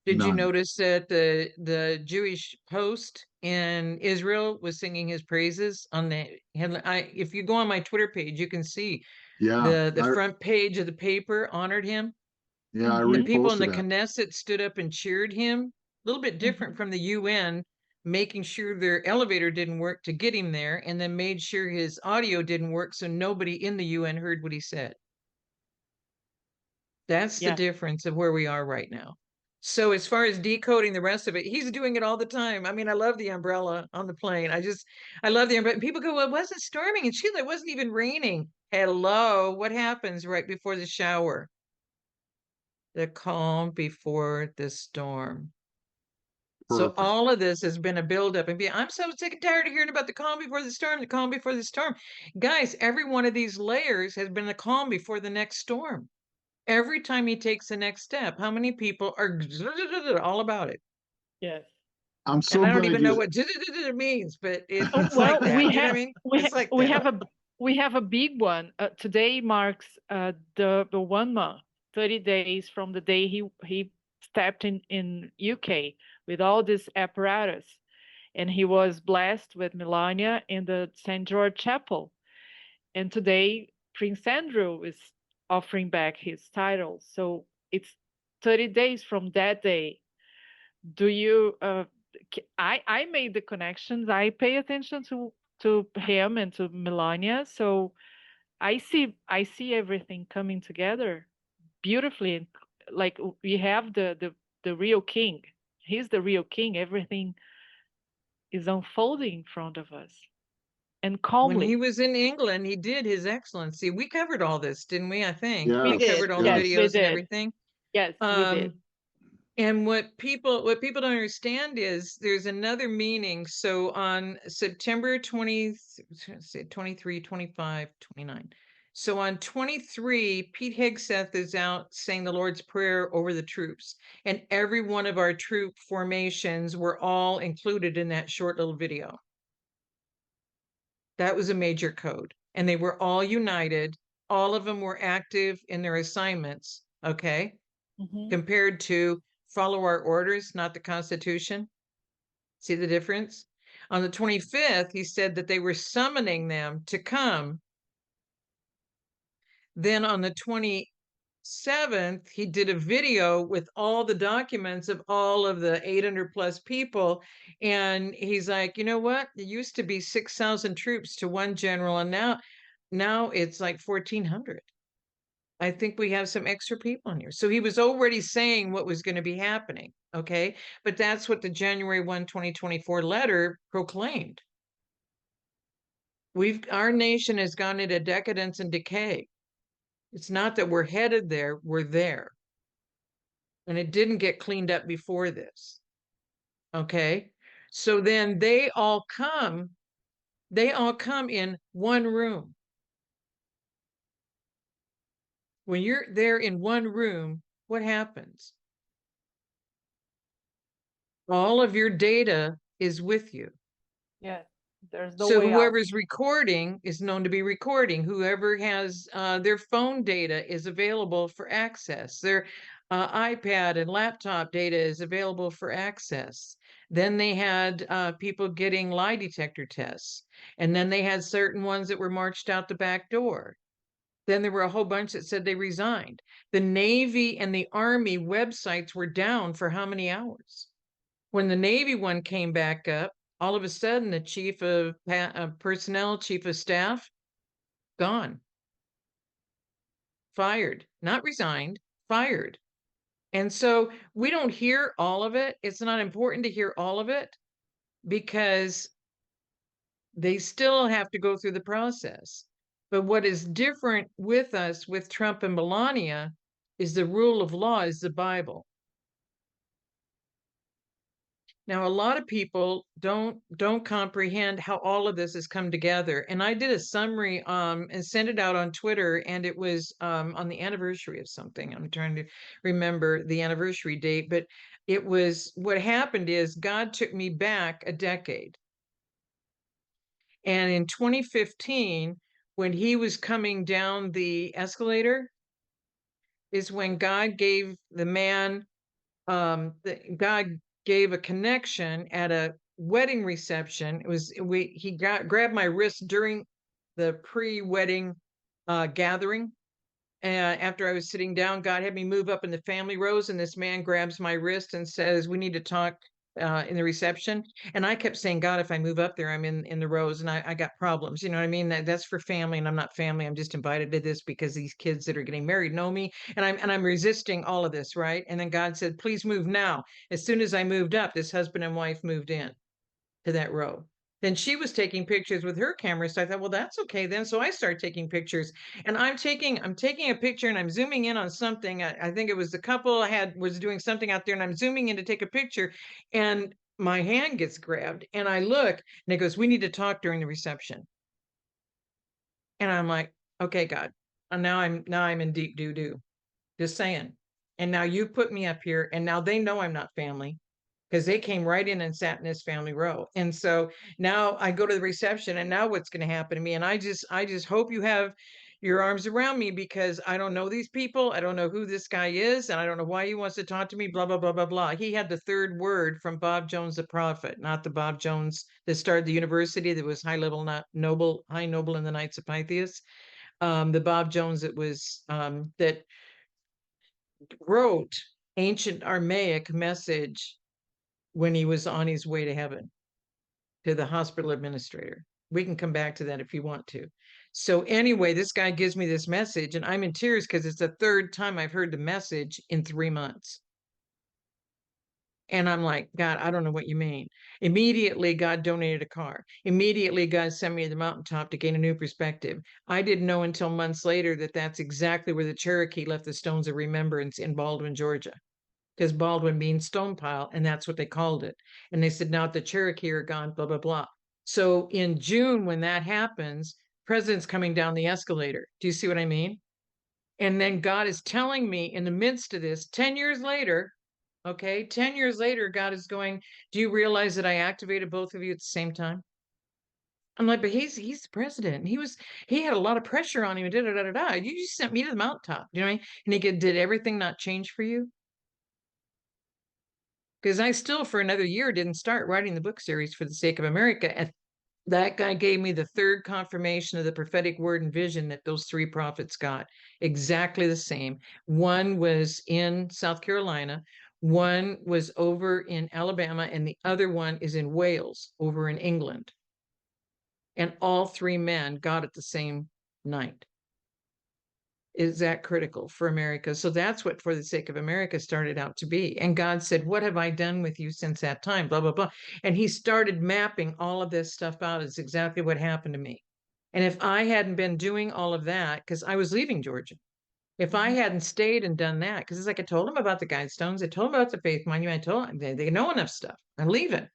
Did you None. notice that the Jewish Post in Israel was singing his praises on the headline? If you go on my Twitter page, you can see Yeah. the front page of the paper honored him. Yeah, I The people in the reposted that. Knesset stood up and cheered him. A little bit different from the UN, making sure their elevator didn't work to get him there, and then made sure his audio didn't work so nobody in the UN heard what he said. That's the Yeah. difference of where we are right now. So as far as decoding the rest of it, he's doing it all the time. I mean, I love the umbrella on the plane. I love the umbrella. People go, well, it wasn't storming. And Sheila, it wasn't even raining. Hello, what happens right before the shower? The calm before the storm. So Perfect. all of this has been a buildup and I'm so sick and tired of hearing about the calm before the storm, the calm before the storm. Guys, every one of these layers has been a calm before the next storm. Every time he takes the next step, how many people are all about it? Yes. I'm And so I don't glad even you. know what means, but it's Oh, like well, that. You know what I mean? It's like we that. have we have a big one. Today marks the 1 month, 30 days from the day he stepped in UK with all this apparatus, and he was blessed with Melania in the St. George Chapel. And today Prince Andrew is offering back his title. So it's 30 days from that day. Do you I made the connections. I pay attention to him and to Melania, so I see everything coming together beautifully. And like we have the real king. He's the real king. Everything is unfolding in front of us and When he calmly. was in England, he did His Excellency. We covered all this, didn't we? I think We we Yes, did. covered all the Yes, yes. we videos and did. everything. Yes, we did. And what people don't understand is there's another meaning. So on September 20, let's see, 23, 25, 29. So on 23, Pete Hegseth is out saying the Lord's Prayer over the troops. And every one of our troop formations were all included in that short little video. That was a major code. And they were all united. All of them were active in their assignments. Okay. Mhm. Compared to follow our orders, not the Constitution. See the difference? On the 25th, he said that they were summoning them to come. Then on the 27th, he did a video with all the documents of all of the 800 plus people. And he's like, you know what? It used to be 6,000 troops to one general, and now it's like 1,400. I think we have some extra people in here. So he was already saying what was going to be happening. Okay. But that's what the January 1, 2024 letter proclaimed. Our nation has gone into decadence and decay. It's not that we're headed there, we're there. And it didn't get cleaned up before this. Okay. So then they all come in one room. When you're there in one room, what happens? All of your data is with you. Yes, there's no So way out. whoever's recording is known to be recording. Whoever has their phone data is available for access. Their iPad and laptop data is available for access. Then they had people getting lie detector tests. And then they had certain ones that were marched out the back door. Then there were a whole bunch that said they resigned. The Navy and the Army websites were down for how many hours? When the Navy one came back up, all of a sudden the chief of personnel, chief of staff, gone, fired, not resigned, fired. And so we don't hear all of it. It's not important to hear all of it because they still have to go through the process. But what is different with us, with Trump and Melania, is the rule of law is the Bible. Now, a lot of people don't comprehend how all of this has come together. And I did a summary and sent it out on Twitter, and it was on the anniversary of something. I'm trying to remember the anniversary date, but it was what happened is God took me back a decade. And in 2015, when he was coming down the escalator, is when God gave the man God gave a connection at a wedding reception. He grabbed my wrist during the pre-wedding gathering. And after I was sitting down, God had me move up in the family rows, and this man grabs my wrist and says, "We need to talk in the reception. And I kept saying, God, if I move up there, I'm in the rows and I got problems. You know what I mean? That's for family, and I'm not family. I'm just invited to this because these kids that are getting married know me. And I'm resisting all of this, right? And then God said, please move now. As soon as I moved up, this husband and wife moved in to that row. Then she was taking pictures with her camera. So I thought, well, that's okay then. So I started taking pictures, and I'm taking a picture and I'm zooming in on something. I think it was the couple was doing something out there, and I'm zooming in to take a picture, and my hand gets grabbed, and I look, and it goes, we need to talk during the reception. And I'm like, okay, God, and now I'm in deep doo-doo, just saying. And now you put me up here, and now they know I'm not family, because they came right in and sat in this family row. And so now I go to the reception, and now what's going to happen to me? And I just hope you have your arms around me, because I don't know these people. I don't know who this guy is, and I don't know why he wants to talk to me, blah, blah, blah, blah, blah. He had the third word from Bob Jones, the prophet, not the Bob Jones that started the university that was high noble in the Knights of Pythias. The Bob Jones that was, that wrote ancient Aramaic message when he was on his way to heaven, to the hospital administrator. We can come back to that if you want to. So anyway, this guy gives me this message, and I'm in tears because it's the third time I've heard the message in 3 months. And I'm like, God, I don't know what you mean. Immediately, God donated a car. Immediately, God sent me to the mountaintop to gain a new perspective. I didn't know until months later that that's exactly where the Cherokee left the stones of remembrance in Baldwin, Georgia, because Baldwin means stone pile, and that's what they called it. And they said, now the Cherokee are gone, blah, blah, blah. So in June, when that happens, president's coming down the escalator. Do you see what I mean? And then God is telling me in the midst of this, 10 years later, okay, 10 years later, God is going, do you realize that I activated both of you at the same time? I'm like, but he's the president. He had a lot of pressure on him. Da, da, da, da, da. You just sent me to the mountaintop. You know what I mean? And he did everything not change for you? Because I still, for another year, didn't start writing the book series For the Sake of America. And that guy gave me the third confirmation of the prophetic word and vision that those 3 prophets got. Exactly the same. One was in South Carolina, one was over in Alabama, and the other one is in Wales, over in England. And all 3 men got it the same night. Is that critical for America? So that's what For the Sake of America started out to be. And God said, what have I done with you since that time? Blah, blah, blah. And he started mapping all of this stuff out. It's exactly what happened to me. And if I hadn't been doing all of that, because I was leaving Georgia, if I hadn't stayed and done that, because it's like I told them about the Guidestones, I told them about the Faith Monument, I told them they know enough stuff. I'm leaving.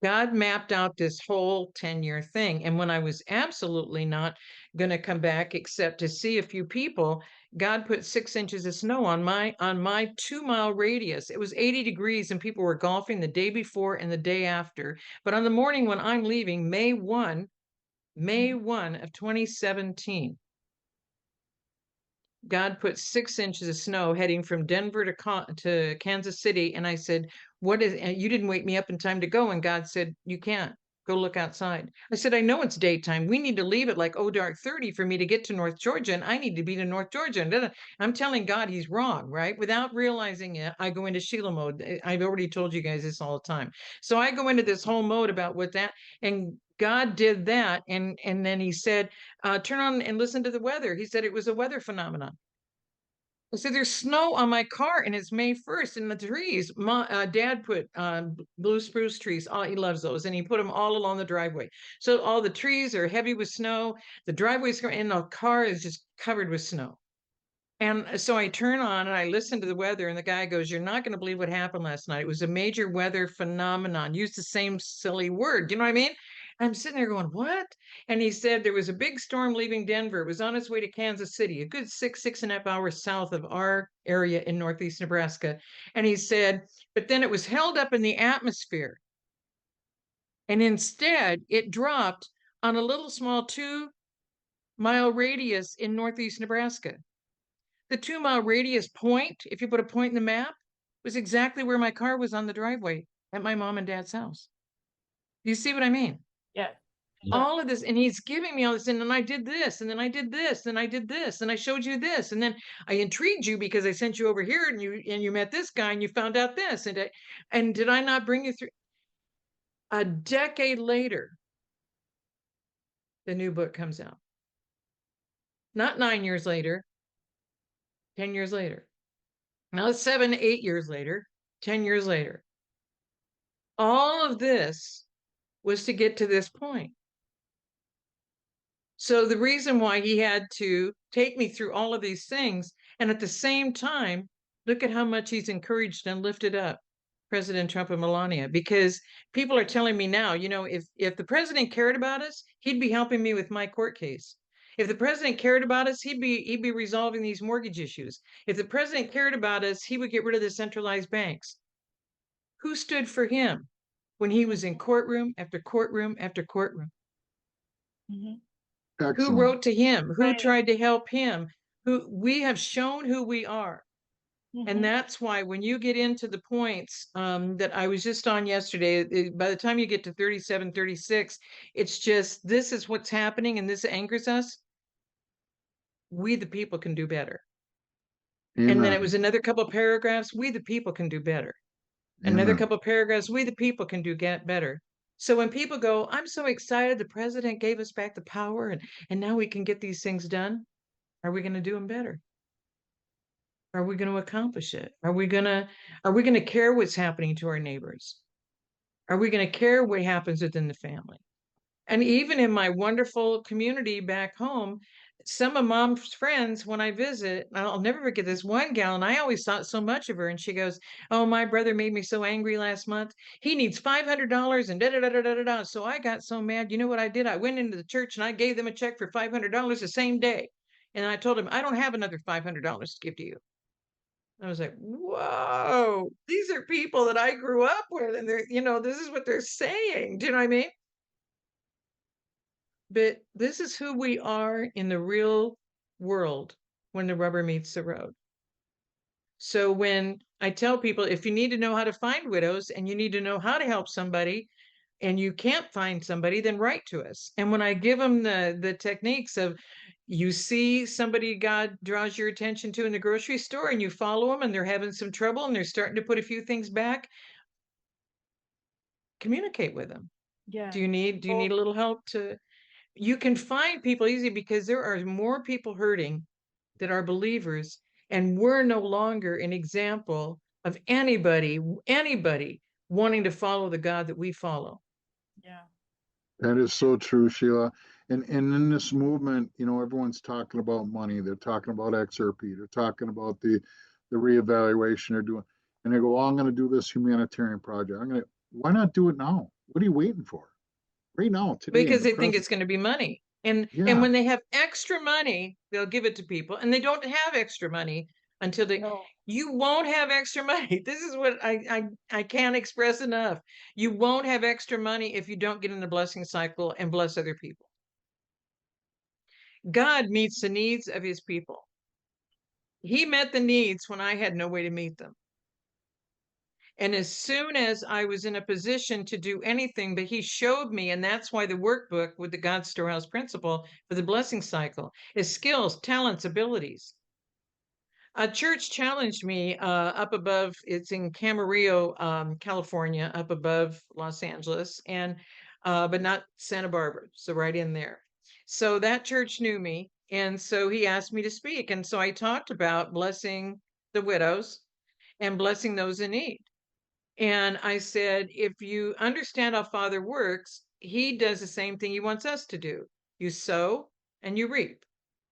God mapped out this whole 10-year thing. And when I was absolutely not going to come back except to see a few people, God put 6 inches of snow on my 2-mile radius. It was 80 degrees and people were golfing the day before and the day after. But on the morning when I'm leaving, May 1 of 2017, God put 6 inches of snow heading from Denver to Kansas City. And I said, what is, and you didn't wake me up in time to go. And God said, you can't go look outside. I said, I know it's daytime. We need to leave at like dark 30 for me to get to North Georgia. And I need to be to North Georgia. And I'm telling God he's wrong, right? Without realizing it, I go into Sheila mode. I've already told you guys this all the time. So I go into this whole mode about what that, and God did that. And then he said, turn on and listen to the weather. He said it was a weather phenomenon. I said, there's snow on my car and it's May 1st and the trees. My dad put blue spruce trees. Oh, he loves those. And he put them all along the driveway. So all the trees are heavy with snow. The driveway's and the car is just covered with snow. And so I turn on and I listen to the weather, and the guy goes, you're not going to believe what happened last night. It was a major weather phenomenon. Used the same silly word. Do you know what I mean? I'm sitting there going, what? And he said there was a big storm leaving Denver. It was on its way to Kansas City, a good 6.5 hours south of our area in Northeast Nebraska. And he said, but then it was held up in the atmosphere. And instead, it dropped on a little small 2-mile radius in Northeast Nebraska. The 2-mile radius point, if you put a point in the map, was exactly where my car was on the driveway at my mom and dad's house. Do you see what I mean? Yeah. all of this, and he's giving me all this, and then I did this, and then I did this, and I did this, and I showed you this, and then I intrigued you because I sent you over here, and you met this guy, and you found out this, and did I not bring you through? A decade later, the new book comes out. Not 9 years later, 10 years later. Now 7, 8 years later, 10 years later. All of this was to get to this point. So the reason why he had to take me through all of these things, and at the same time, look at how much he's encouraged and lifted up President Trump and Melania, because people are telling me now, if the president cared about us, he'd be helping me with my court case. If the president cared about us, he'd be resolving these mortgage issues. If the president cared about us, he would get rid of the centralized banks. Who stood for him when he was in courtroom after courtroom after courtroom? Mm-hmm. Excellent. Who wrote to him? Who Right. tried to help him? Who we have shown who we are. Mm-hmm. And that's why when you get into the points that I was just on yesterday, by the time you get to 37, 36, it's just, this is what's happening and this angers us. We, the people, can do better. Amen. And then it was another couple of paragraphs. We, the people, can do better. Another Amen. couple of paragraphs. We, the people, can get better. So when people go, I'm so excited the president gave us back the power and now we can get these things done. Are we going to do them better? Are we going to accomplish it? Are we going to care what's happening to our neighbors? Are we going to care what happens within the family? And even in my wonderful community back home, some of mom's friends, when I visit, I'll never forget this one gal, and I always thought so much of her. And she goes, "Oh, my brother made me so angry last month. He needs $500 and da da da da da da." So I got so mad. You know what I did? I went into the church and I gave them a check for $500 the same day. And I told him, I don't have another $500 to give to you. I was like, whoa, these are people that I grew up with, and this is what they're saying. Do you know what I mean? But this is who we are in the real world when the rubber meets the road. So when I tell people, if you need to know how to find widows and you need to know how to help somebody and you can't find somebody, then write to us. And when I give them the techniques of, you see somebody God draws your attention to in the grocery store and you follow them and they're having some trouble and they're starting to put a few things back, communicate with them. Yeah. Do you need a little help you can find people easy because there are more people hurting that are believers, and we're no longer an example of anybody wanting to follow the God that we follow. Yeah. That is so true, Sheila. And in this movement, everyone's talking about money. They're talking about XRP. They're talking about the reevaluation they're doing. And they go, "Oh, I'm going to do this humanitarian project. Why not do it now? What are you waiting for? Right now, today." Because they think it's going to be money. And Yeah. when they have extra money, they'll give it to people. And they don't have extra money until you won't have extra money. This is what I can't express enough. You won't have extra money if you don't get in the blessing cycle and bless other people. God meets the needs of his people. He met the needs when I had no way to meet them. And as soon as I was in a position to do anything that he showed me, and that's why the workbook with the God Storehouse principle for the blessing cycle is skills, talents, abilities. A church challenged me up above, it's in Camarillo, California, up above Los Angeles, and but not Santa Barbara, so right in there. So that church knew me, and so he asked me to speak. And so I talked about blessing the widows and blessing those in need. And I said, if you understand how Father works, he does the same thing he wants us to do. You sow and you reap.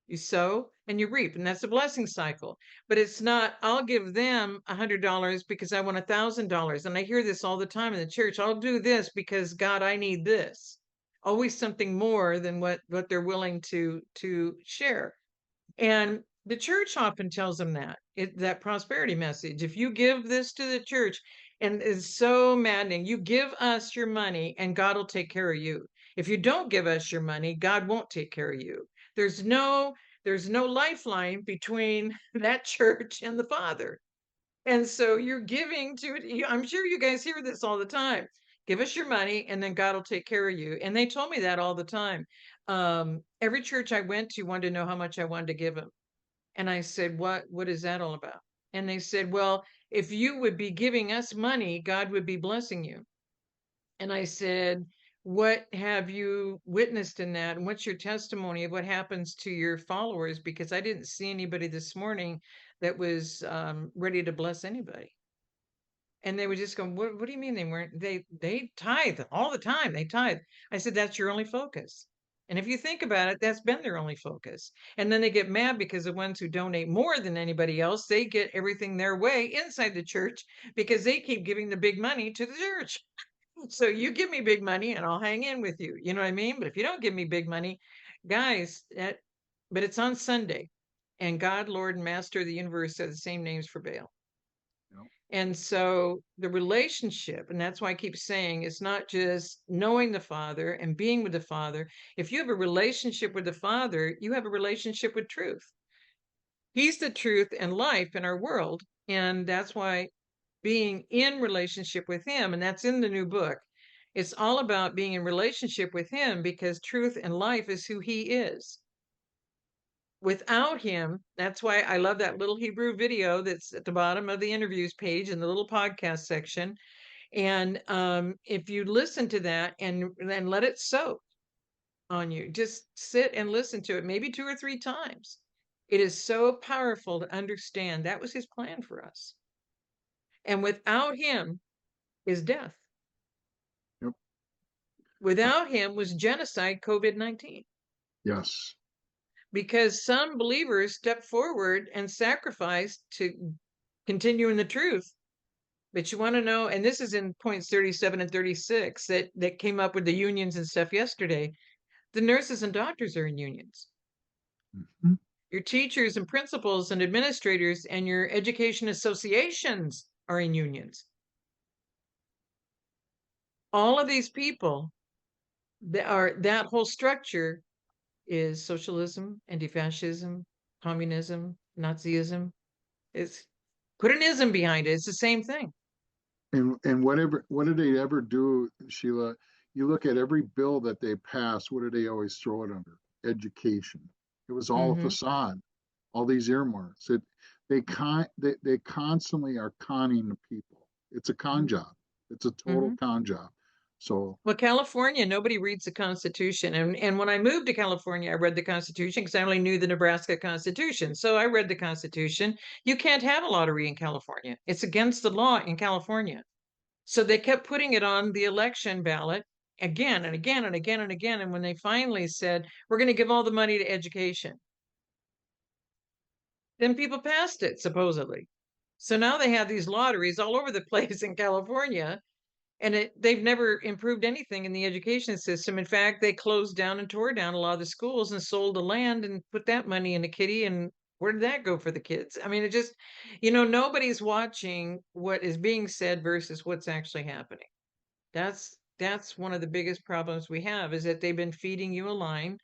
You sow and you reap. And that's a blessing cycle. But it's not, I'll give them $100 because I want $1,000. And I hear this all the time in the church. I'll do this because God, I need this. Always something more than what they're willing to share. And the church often tells them that prosperity message. If you give this to the church, and it's so maddening, you give us your money and God will take care of you. If you don't give us your money, God won't take care of you. There's no lifeline between that church and the Father. And so you're giving to, I'm sure you guys hear this all the time. Give us your money, and then God will take care of you. And they told me that all the time. Every church I went to wanted to know how much I wanted to give them. And I said, what is that all about? And they said, well, if you would be giving us money, God would be blessing you. And I said, what have you witnessed in that? And what's your testimony of what happens to your followers? Because I didn't see anybody this morning that was ready to bless anybody. And they would just go, what do you mean they weren't? They tithe all the time. They tithe. I said, that's your only focus. And if you think about it, that's been their only focus. And then they get mad because the ones who donate more than anybody else, they get everything their way inside the church because they keep giving the big money to the church. So you give me big money and I'll hang in with you. You know what I mean? But if you don't give me big money, guys, but it's on Sunday. And God, Lord, and Master of the universe are the same names for Baal. Yep. And so the relationship, and that's why I keep saying it's not just knowing the Father and being with the Father. If you have a relationship with the Father, you have a relationship with truth. He's the truth and life in our world. And that's why being in relationship with him, and that's in the new book, it's all about being in relationship with him because truth and life is who he is. Without him, that's why I love that little Hebrew video that's at the bottom of the interviews page in the little podcast section. And if you listen to that and then let it soak on you, just sit and listen to it, maybe 2 or 3 times. It is so powerful to understand that was his plan for us. And without him is death. Yep. Without him was genocide, COVID-19. Yes. Because some believers stepped forward and sacrificed to continue in the truth. But you want to know, and this is in points 37 and 36 that came up with the unions and stuff yesterday. The nurses and doctors are in unions. Mm-hmm. Your teachers and principals and administrators and your education associations are in unions. All of these people that whole structure is socialism, anti-fascism, communism, Nazism. It's put an ism behind it. It's the same thing. And what did they ever do, Sheila? You look at every bill that they pass, what do they always throw it under? Education. It was all a facade. All these earmarks. They constantly are conning the people. It's a con job. It's a total con job. So well, California, nobody reads the Constitution. And when I moved to California, I read the Constitution because I only knew the Nebraska Constitution. So I read the Constitution. You can't have a lottery in California. It's against the law in California. So they kept putting it on the election ballot again and again and again and again. And when they finally said, we're going to give all the money to education, then people passed it, supposedly. So now they have these lotteries all over the place in California. And they've never improved anything in the education system. In fact, they closed down and tore down a lot of the schools and sold the land and put that money in a kitty. And where did that go for the kids? I mean, it just, nobody's watching what is being said versus what's actually happening. That's one of the biggest problems we have is that they've been feeding you a line,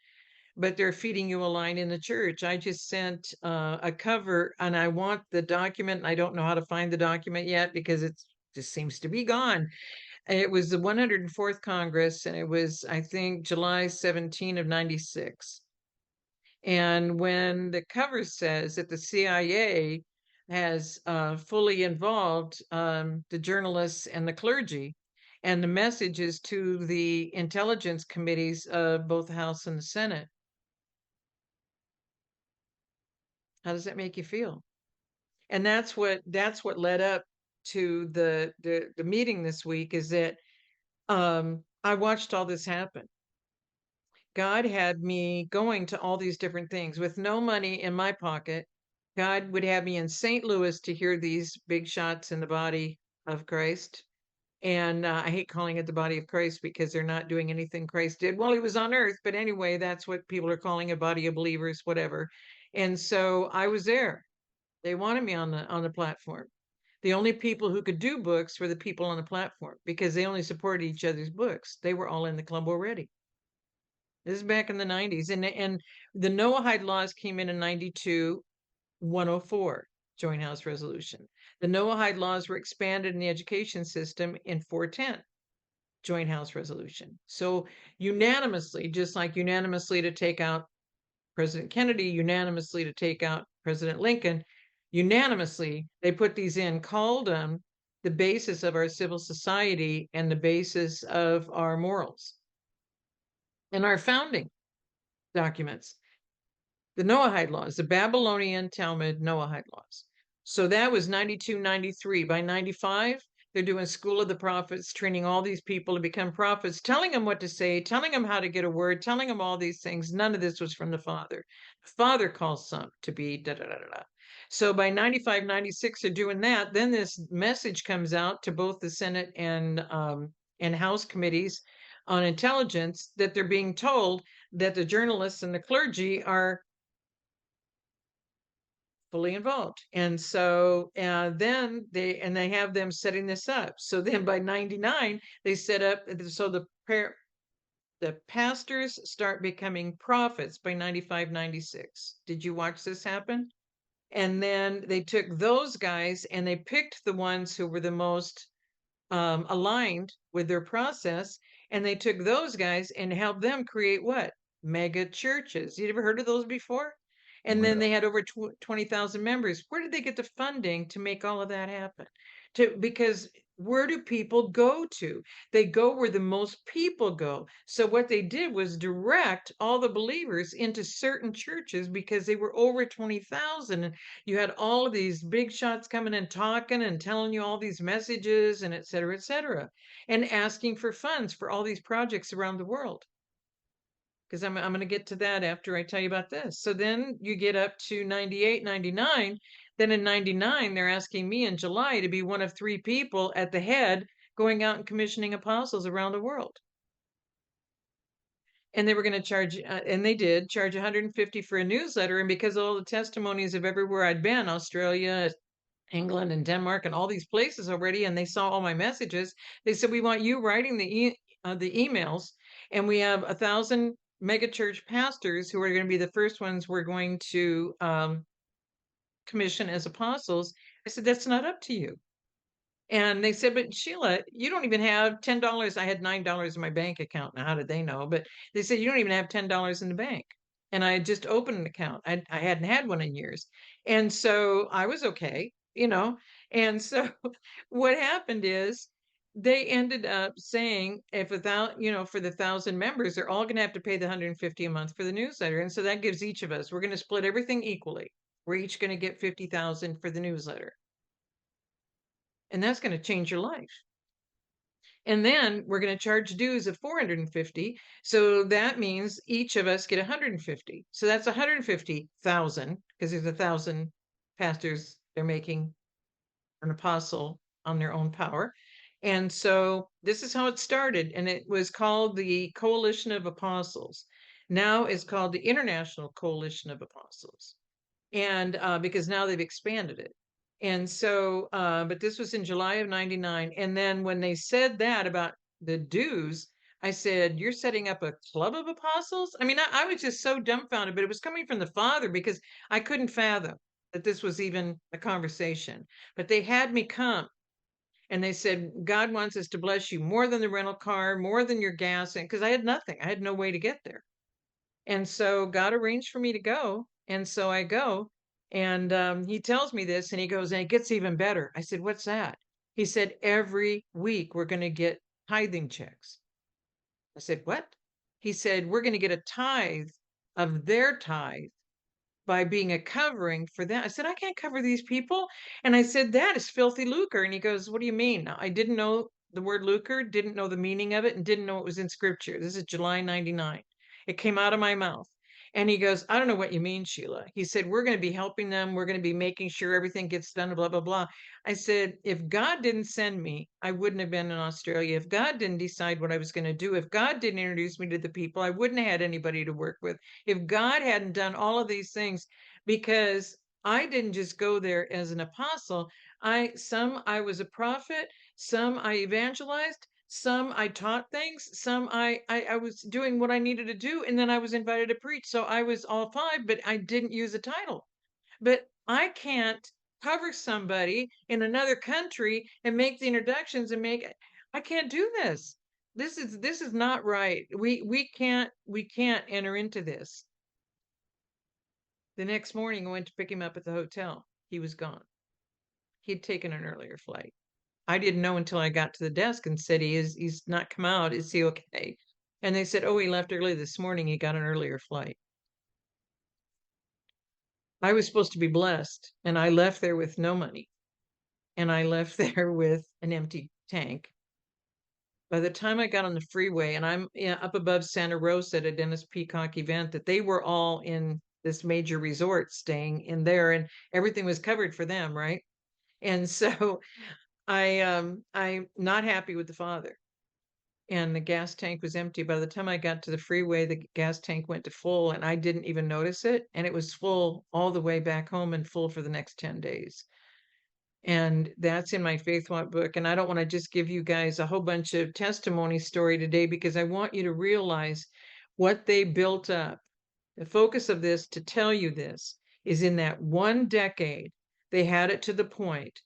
but they're feeding you a line in the church. I just sent a cover and I want the document. And I don't know how to find the document yet because it just seems to be gone. It was the 104th Congress, and it was, I think, July 17 of 96. And when the cover says that the CIA has fully involved the journalists and the clergy, and the message is to the intelligence committees of both the House and the Senate. How does that make you feel? And that's what led up to the meeting this week is that I watched all this happen. God had me going to all these different things with no money in my pocket. God would have me in St. Louis to hear these big shots in the body of Christ. And I hate calling it the body of Christ because they're not doing anything Christ did while he was on earth. But anyway, that's what people are calling a body of believers, whatever. And so I was there. They wanted me on the platform. The only people who could do books were the people on the platform because they only supported each other's books. They were all in the club already. This is back in the 90s. And the Noahide laws came in 92, 104, Joint House Resolution. The Noahide laws were expanded in the education system in 410. joint House resolution. So unanimously, just like unanimously to take out President Kennedy, unanimously to take out President Lincoln, unanimously, they put these in, called them the basis of our civil society and the basis of our morals and our founding documents. The Noahide laws, the Babylonian Talmud Noahide laws. So that was 92, 93. By 95, they're doing School of the Prophets, training all these people to become prophets, telling them what to say, telling them how to get a word, telling them all these things. None of this was from the Father. The Father calls some to be da da da da da. So by 95, 96, they're doing that. Then this message comes out to both the Senate and House committees on intelligence that they're being told that the journalists and the clergy are fully involved. And so then they have them setting this up. So then by 99, they set up, so the pastors start becoming prophets by 95, 96. Did you watch this happen? And then they took those guys and they picked the ones who were the most aligned with their process. And they took those guys and helped them create what? Mega churches. You ever heard of those before? And then they had over 20,000 members. Where did they get the funding to make all of that happen? Because where do people go to? They go where the most people go. So what they did was direct all the believers into certain churches because they were over 20,000. And you had all of these big shots coming and talking and telling you all these messages and et cetera, and asking for funds for all these projects around the world. Because I'm going to get to that after I tell you about this. So then you get up to 98, 99. Then in 99, they're asking me in July to be one of 3 people at the head going out and commissioning apostles around the world. And they were going to charge, and they did charge 150 for a newsletter. And because of all the testimonies of everywhere I'd been, Australia, England, and Denmark, and all these places already, and they saw all my messages, they said, we want you writing the emails, and we have 1,000 megachurch pastors who are going to be the first ones we're going to commission as apostles. I said, that's not up to you. And they said, but Sheila, you don't even have $10. I had $9 in my bank account. Now, how did they know? But they said, you don't even have $10 in the bank. And I had just opened an account. I hadn't had one in years. And so I was okay, you know. And so what happened is they ended up saying if for the 1,000 members, they're all going to have to pay the 150 a month for the newsletter. And so that gives each of us, we're going to split everything equally. We're each going to get 50,000 for the newsletter. And that's going to change your life. And then we're going to charge dues of 450. So that means each of us get 150. So that's 150,000 because there's 1,000 pastors. They're making an apostle on their own power. And so this is how it started. And it was called the Coalition of Apostles. Now it's called the International Coalition of Apostles. And because now they've expanded it. And so, but this was in July of 99. And then when they said that about the dues, I said, you're setting up a club of apostles? I mean, I was just so dumbfounded, but it was coming from the Father because I couldn't fathom that this was even a conversation. But they had me come and they said, God wants us to bless you more than the rental car, more than your gas. And because I had nothing, I had no way to get there. And so God arranged for me to go. And so I go. And he tells me this and he goes, and it gets even better. I said, what's that? He said, every week we're going to get tithing checks. I said, what? He said, we're going to get a tithe of their tithe by being a covering for them. I said, I can't cover these people. And I said, that is filthy lucre. And he goes, what do you mean? I didn't know the word lucre, didn't know the meaning of it, and didn't know it was in scripture. This is July 99. It came out of my mouth. And he goes, I don't know what you mean, Sheila. He said, we're going to be helping them. We're going to be making sure everything gets done, blah, blah, blah. I said, if God didn't send me, I wouldn't have been in Australia. If God didn't decide what I was going to do, if God didn't introduce me to the people, I wouldn't have had anybody to work with. If God hadn't done all of these things, because I didn't just go there as an apostle. I was a prophet, some I evangelized, some I taught things, some I was doing what I needed to do, and then I was invited to preach. So I was all 5, but I didn't use a title. But I can't cover somebody in another country and make the introductions and I can't do this. this is not right. We can't enter into this. The next morning, I went to pick him up at the hotel. He was gone. He'd taken an earlier flight. I didn't know until I got to the desk and said, he's not come out. Is he okay? And they said, oh, he left early this morning. He got an earlier flight. I was supposed to be blessed, and I left there with no money. And I left there with an empty tank. By the time I got on the freeway, and I'm up above Santa Rosa at a Dennis Peacock event, that they were all in this major resort staying in there, and everything was covered for them, right? And so I'm not happy with the father. And the gas tank was empty. By the time I got to the freeway, the gas tank went to full, and I didn't even notice it. And it was full all the way back home and full for the next 10 days. And that's in my Faith Walk book. And I don't want to just give you guys a whole bunch of testimony story today, because I want you to realize what they built up. The focus of this, to tell you this, is in that 1 decade, they had it to the point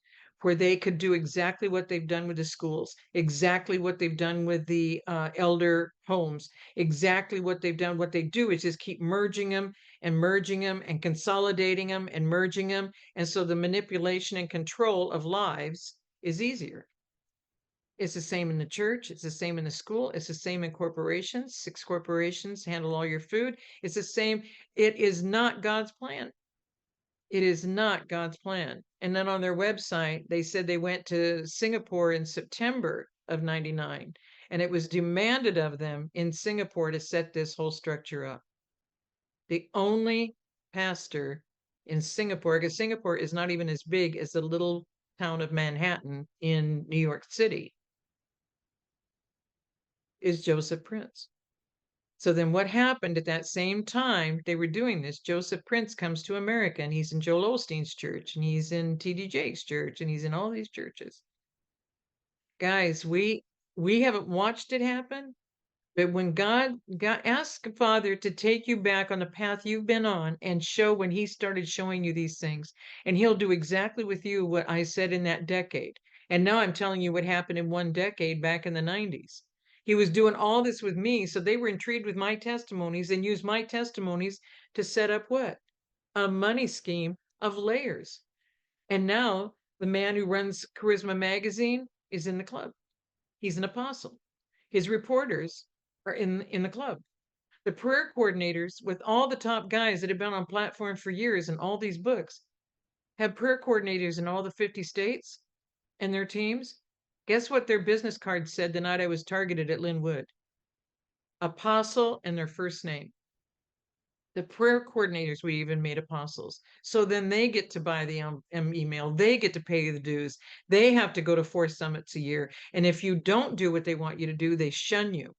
where they could do exactly what they've done with the schools, exactly what they've done with the elder homes, exactly what they've done. What they do is just keep merging them and consolidating them and merging them. And so the manipulation and control of lives is easier. It's the same in the church. It's the same in the school. It's the same in corporations. 6 corporations handle all your food. It's the same. It is not God's plan. It is not God's plan. And then on their website, they said they went to Singapore in September of 99, and it was demanded of them in Singapore to set this whole structure up. The only pastor in Singapore, because Singapore is not even as big as the little town of Manhattan in New York City, is Joseph Prince. So then what happened at that same time they were doing this? Joseph Prince comes to America, and he's in Joel Osteen's church, and he's in T.D. Jakes' church, and he's in all these churches. Guys, we haven't watched it happen, but when God ask Father to take you back on the path you've been on and show when he started showing you these things, and he'll do exactly with you what I said in that decade. And now I'm telling you what happened in 1 decade back in the 90s. He was doing all this with me, so they were intrigued with my testimonies and used my testimonies to set up what? A money scheme of layers. And now the man who runs Charisma Magazine is in the club. He's an apostle. His reporters are in the club. The prayer coordinators, with all the top guys that have been on platform for years and all these books, have prayer coordinators in all the 50 states and their teams. Guess what their business card said the night I was targeted at Linwood? Apostle and their first name. The prayer coordinators, we even made apostles. So then they get to buy the email. They get to pay the dues. They have to go to 4 summits a year. And if you don't do what they want you to do, they shun you.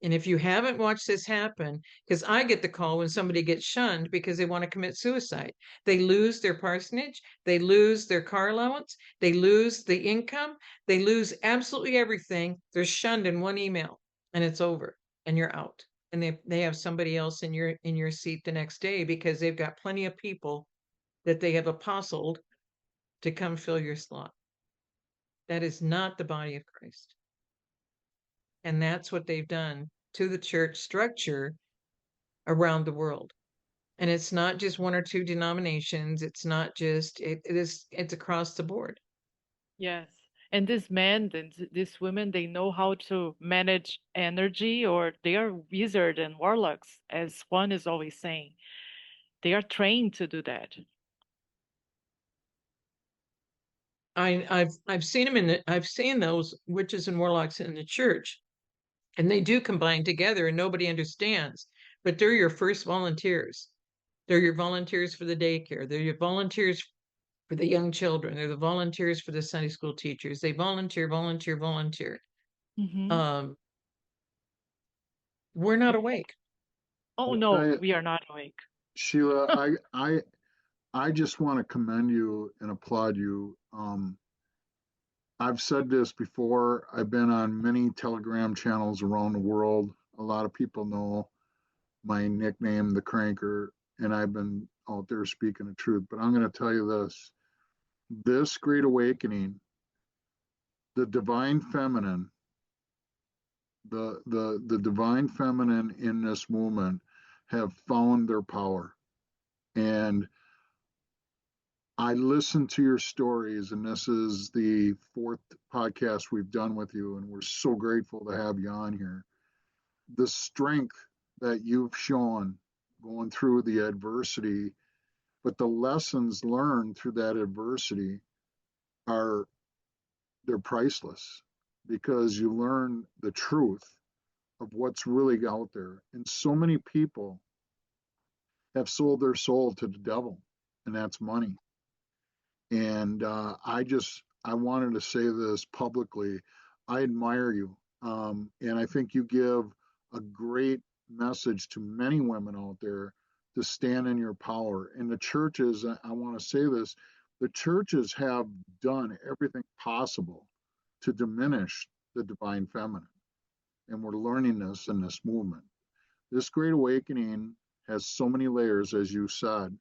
And if you haven't watched this happen, because I get the call when somebody gets shunned because they want to commit suicide. They lose their parsonage, they lose their car allowance, they lose the income, they lose absolutely everything. They're shunned in 1 email, and it's over, and you're out. And they have somebody else in your seat the next day, because they've got plenty of people that they have apostled to come fill your slot. That is not the body of Christ. And that's what they've done to the church structure around the world. And it's not just 1 or 2 denominations. It's not just, it's across the board. Yes. And these men and these women, they know how to manage energy, or they are wizards and warlocks, as Juan is always saying. They are trained to do that. I've seen them I've seen those witches and warlocks in the church, and they do combine together, and nobody understands. But they're your first volunteers. They're your volunteers for the daycare. They're your volunteers for the young children. They're the volunteers for the Sunday school teachers. They volunteer. Mm-hmm. We're not awake. Oh I'll no, tell you, we are not awake. Sheila, I just want to commend you and applaud you. I've said this before. I've been on many Telegram channels around the world. A lot of people know my nickname, the Cranker, and I've been out there speaking the truth. But I'm going to tell you this Great Awakening, the divine feminine the divine feminine in this movement have found their power. And I listened to your stories, and this is the fourth podcast we've done with you, and we're so grateful to have you on here. The strength that you've shown going through the adversity, but the lessons learned through that adversity are they're priceless because you learn the truth of what's really out there. And so many people have sold their soul to the devil, and that's money. And I wanted to say this publicly. I admire you. And I think you give a great message to many women out there to stand in your power. And the churches, I want to say this, the churches have done everything possible to diminish the divine feminine. And we're learning this in this movement. This great awakening has so many layers, as you said.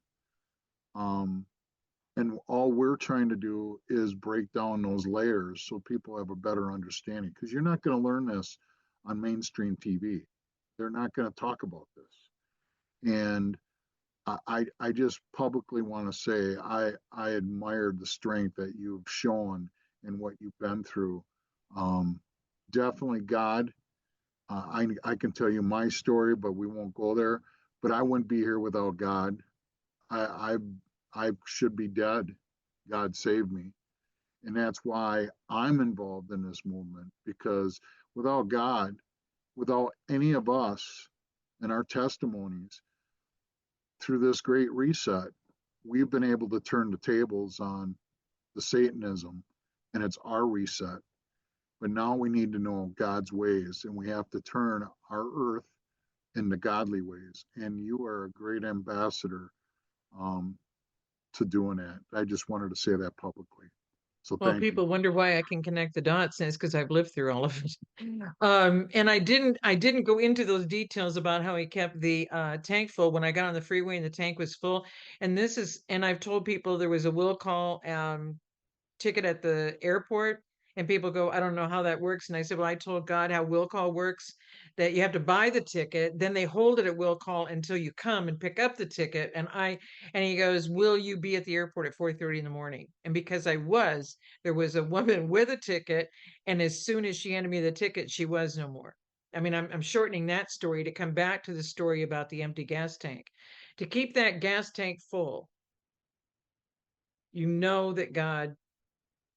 And all we're trying to do is break down those layers so people have a better understanding. Because you're not going to learn this on mainstream TV. They're not going to talk about this. And I just publicly want to say I admired the strength that you've shown and what you've been through. Definitely God. I can tell you my story, but we won't go there. But I wouldn't be here without God. I I should be dead. God saved me. And that's why I'm involved in this movement because without God, without any of us and our testimonies through this great reset, we've been able to turn the tables on the Satanism and it's our reset. But now we need to know God's ways and we have to turn our earth into godly ways. And you are a great ambassador to doing that. I just wanted to say that publicly. So Well, thank people you. wonder why I can connect the dots, and it's because I've lived through all of it. And I didn't go into those details about how he kept the tank full when I got on the freeway and the tank was full. And I've told people there was a will call ticket at the airport, and people go, I don't know how that works. And I said, well, I told God how will call works, that you have to buy the ticket, then they hold it at will call until you come and pick up the ticket. And he goes, will you be at the airport at 4:30 in the morning? And because there was a woman with a ticket, and as soon as she handed me the ticket, she was no more. I mean, I'm shortening that story to come back to the story about the empty gas tank. To keep that gas tank full, you know that God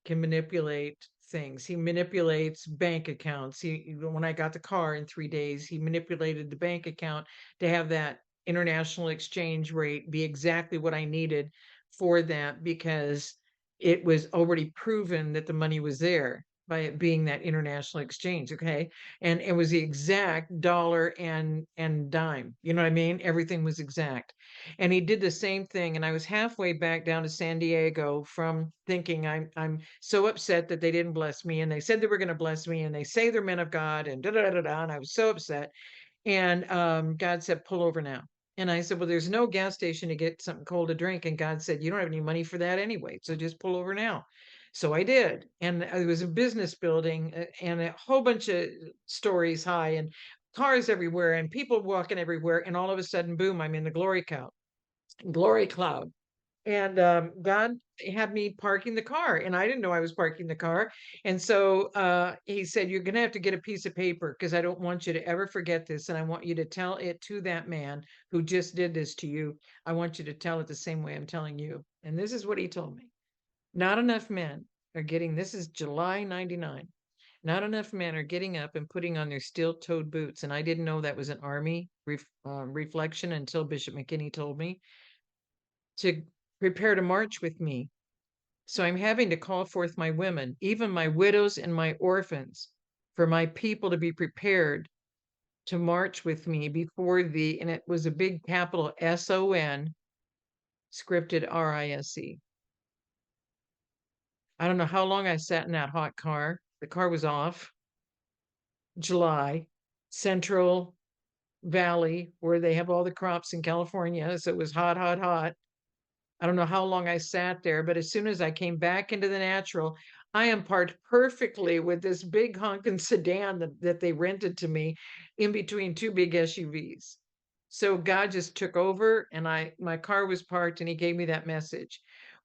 can manipulate things. He manipulates bank accounts. When I got the car in 3 days, he manipulated the bank account to have that international exchange rate be exactly what I needed for that because it was already proven that the money was there by it being that international exchange. Okay. And it was the exact dollar and dime. You know what I mean? Everything was exact. And he did the same thing. And I was halfway back down to San Diego from thinking I'm so upset that they didn't bless me. And they said they were going to bless me and they say they're men of God and da da da da. And I was so upset. And God said, pull over now. And I said, well, there's no gas station to get something cold to drink. And God said, you don't have any money for that anyway. So just pull over now. So I did. And it was a business building and a whole bunch of stories high and cars everywhere and people walking everywhere. And all of a sudden, boom, I'm in the glory cloud. And God had me parking the car, and I didn't know I was parking the car. And so he said, you're going to have to get a piece of paper because I don't want you to ever forget this. And I want you to tell it to that man who just did this to you. I want you to tell it the same way I'm telling you. And this is what he told me. Not enough men are getting, this is July 99. Not enough men are getting up and putting on their steel-toed boots. And I didn't know that was an Army reflection until Bishop McKinney told me to prepare to march with me. So I'm having to call forth my women, even my widows and my orphans, for my people to be prepared to march with me before and it was a big capital SON, scripted RISE. I don't know how long I sat in that hot car. The car was off. July, Central Valley, where they have all the crops in California. So it was hot, hot, hot. I don't know how long I sat there, but as soon as I came back into the natural, I am parked perfectly with this big honking sedan that they rented to me in between two big SUVs. So God just took over, and my car was parked, and he gave me that message.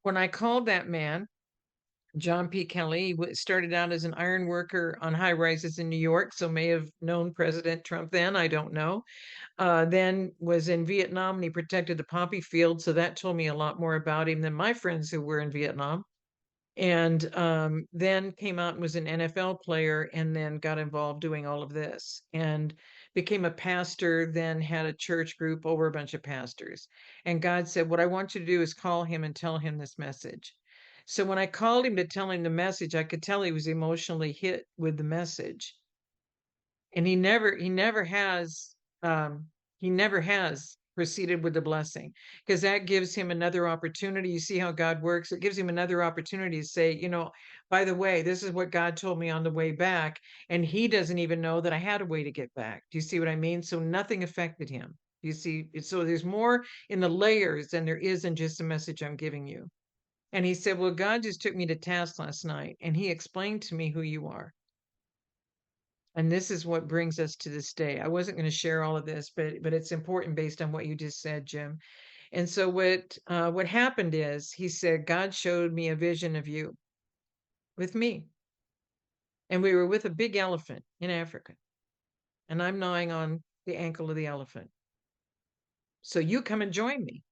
When I called that man, John P. Kelly, started out as an iron worker on high rises in New York, so may have known President Trump then, I don't know. Then was in Vietnam, and he protected the poppy field, so that told me a lot more about him than my friends who were in Vietnam. And then came out and was an NFL player, and then got involved doing all of this, and became a pastor, then had a church group over a bunch of pastors. And God said, what I want you to do is call him and tell him this message. So when I called him to tell him the message, I could tell he was emotionally hit with the message. And um, he never has proceeded with the blessing, because that gives him another opportunity. You see how God works? It gives him another opportunity to say, by the way, this is what God told me on the way back. And he doesn't even know that I had a way to get back. Do you see what I mean? So nothing affected him. You see, so there's more in the layers than there is in just the message I'm giving you. And he said, well, God just took me to task last night, and he explained to me who you are. And this is what brings us to this day. I wasn't going to share all of this, but it's important based on what you just said, Jim. And so what happened is, he said, God showed me a vision of you with me. And we were with a big elephant in Africa. And I'm gnawing on the ankle of the elephant. So you come and join me.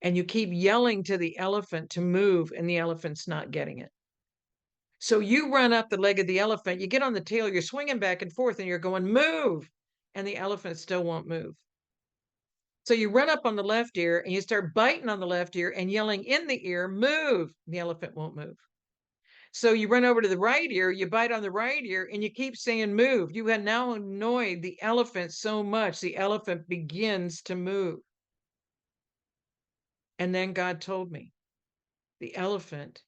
And you keep yelling to the elephant to move, and the elephant's not getting it. So you run up the leg of the elephant, you get on the tail, you're swinging back and forth, and you're going, move. And the elephant still won't move. So you run up on the left ear and you start biting on the left ear and yelling in the ear, move. The elephant won't move. So you run over to the right ear, you bite on the right ear, and you keep saying move. You have now annoyed the elephant so much, the elephant begins to move. And then God told me, the elephant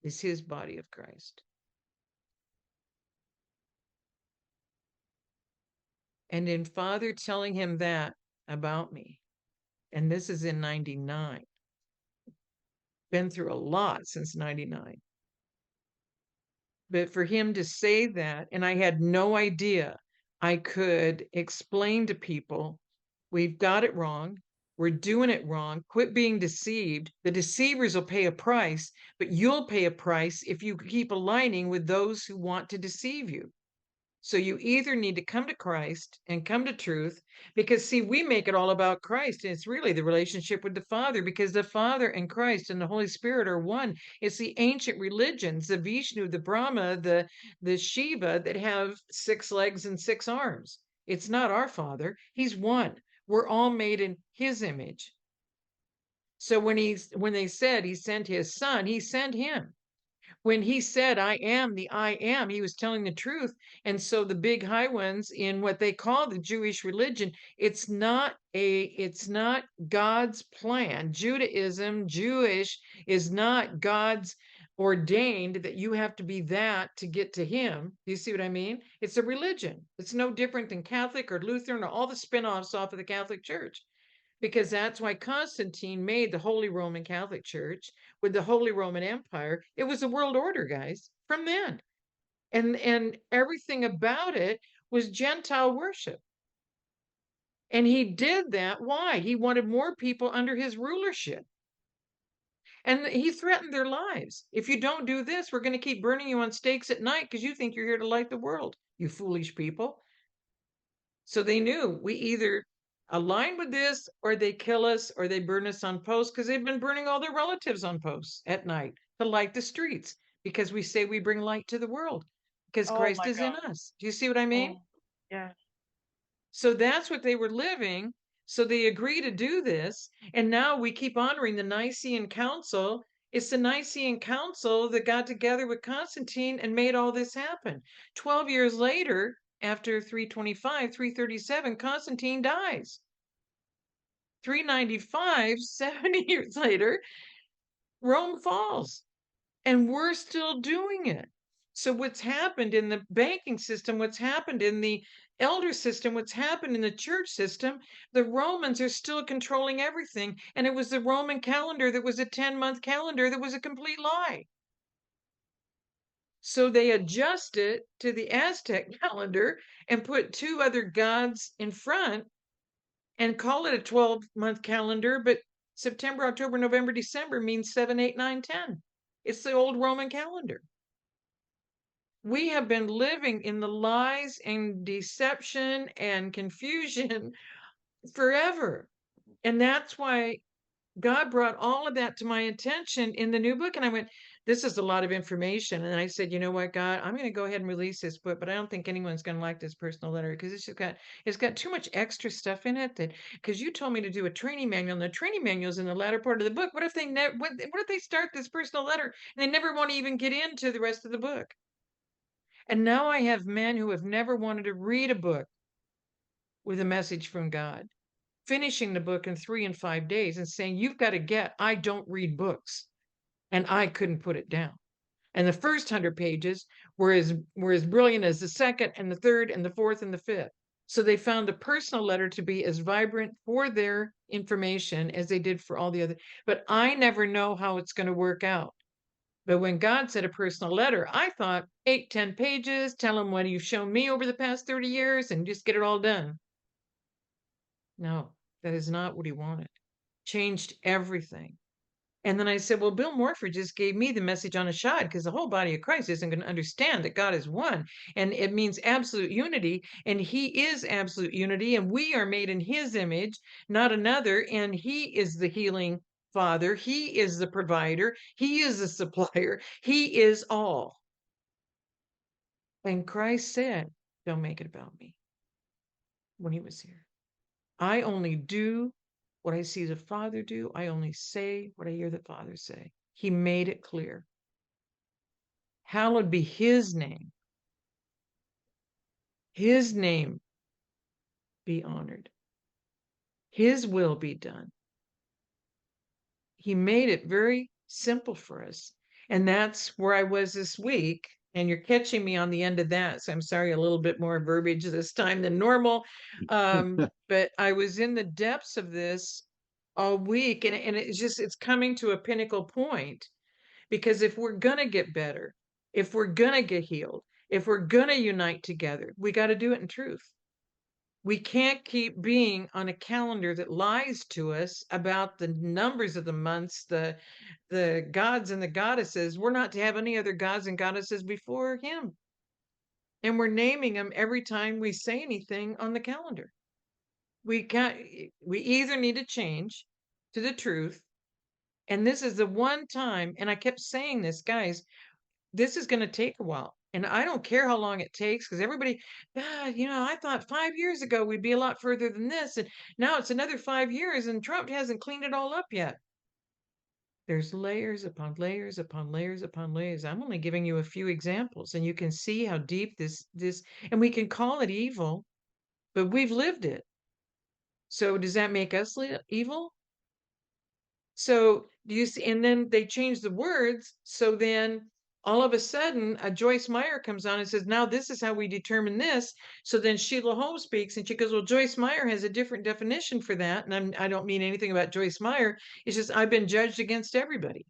is his body of Christ. And in Father telling him that about me, and this is in 99, been through a lot since 99. But for him to say that, and I had no idea I could explain to people, we've got it wrong. We're doing it wrong. Quit being deceived. The deceivers will pay a price, but you'll pay a price if you keep aligning with those who want to deceive you. So you either need to come to Christ and come to truth, because see, we make it all about Christ, and it's really the relationship with the Father, because the Father and Christ and the Holy Spirit are one. It's the ancient religions, the Vishnu, the Brahma, the Shiva, that have 6 legs and 6 arms. It's not our Father. He's one. We're all made in his image. So when they said he sent his son, he sent him. When he said, I am the I am, he was telling the truth. And so the big high ones in what they call the Jewish religion, it's not God's plan. Judaism, Jewish, is not God's ordained that you have to be that to get to him. Do you see what I mean? It's a religion. It's no different than Catholic or Lutheran or all the spin-offs off of the Catholic Church, because that's why Constantine made the Holy Roman Catholic Church with the Holy Roman Empire. It was a world order, guys, from then. And everything about it was Gentile worship. And he did that. Why? He wanted more people under his rulership. And he threatened their lives. If you don't do this, we're going to keep burning you on stakes at night because you think you're here to light the world, you foolish people. So they knew we either align with this, or they kill us, or they burn us on posts, because they've been burning all their relatives on posts at night to light the streets, because we say we bring light to the world because Oh Christ my is in God. us. Do you see what I mean? Oh, yeah. So that's what they were living. So they agree to do this. And now we keep honoring the Nicene Council. It's the Nicene Council that got together with Constantine and made all this happen. 12 years later, after 325, 337, Constantine dies. 395, 70 years later, Rome falls. And we're still doing it. So what's happened in the banking system, what's happened in the elder system, what's happened in the church system, the Romans are still controlling everything. And it was the Roman calendar that was a 10-month calendar that was a complete lie. So they adjust it to the Aztec calendar and put 2 other gods in front and call it a 12-month calendar, but September, October, November, December means 7, 8, 9, 10. It's the old Roman calendar. We have been living in the lies and deception and confusion forever. And that's why God brought all of that to my attention in the new book. And I went, this is a lot of information. And I said, you know what, God, I'm going to go ahead and release this book, but I don't think anyone's going to like this personal letter because it's got too much extra stuff in it. That because you told me to do a training manual, and the training manual is in the latter part of the book. What if they what if they start this personal letter and they never want to even get into the rest of the book? And now I have men who have never wanted to read a book with a message from God, finishing the book in 3 and 5 days and saying, you've got to get, I don't read books. And I couldn't put it down. And the first 100 pages were as brilliant as the second and the third and the fourth and the fifth. So they found the personal letter to be as vibrant for their information as they did for all the other. But I never know how it's going to work out. But when God said a personal letter, I thought 8, 10 pages, tell him what you've shown me over the past 30 years and just get it all done. No, that is not what he wanted. Changed everything. And then I said, well, Bill Morford just gave me the message on Ashad because the whole body of Christ isn't going to understand that God is one. And it means absolute unity. And he is absolute unity. And we are made in his image, not another. And he is the healing Father. He is the provider. He is the supplier. He is all. And Christ said, don't make it about me when he was here. I only do what I see the Father do. I only say what I hear the Father say. He made it clear. Hallowed be his name. His name be honored. His will be done. He made it very simple for us. And that's where I was this week. And you're catching me on the end of that. So I'm sorry, a little bit more verbiage this time than normal. But I was in the depths of this all week. And it's coming to a pinnacle point. Because if we're going to get better, if we're going to get healed, if we're going to unite together, we got to do it in truth. We can't keep being on a calendar that lies to us about the numbers of the months, the gods and the goddesses. We're not to have any other gods and goddesses before him. And we're naming them every time we say anything on the calendar. We either need to change to the truth. And this is the one time, and I kept saying this, guys, this is going to take a while. And I don't care how long it takes because everybody, I thought 5 years ago we'd be a lot further than this. And now it's another 5 years and Trump hasn't cleaned it all up yet. There's layers upon layers upon layers upon layers. I'm only giving you a few examples and you can see how deep this, and we can call it evil, but we've lived it. So does that make us evil? So do you see, and then they change the words. So then all of a sudden, Joyce Meyer comes on and says, now this is how we determine this. So then Sheila Holmes speaks and she goes, well, Joyce Meyer has a different definition for that. And I don't mean anything about Joyce Meyer. It's just, I've been judged against everybody.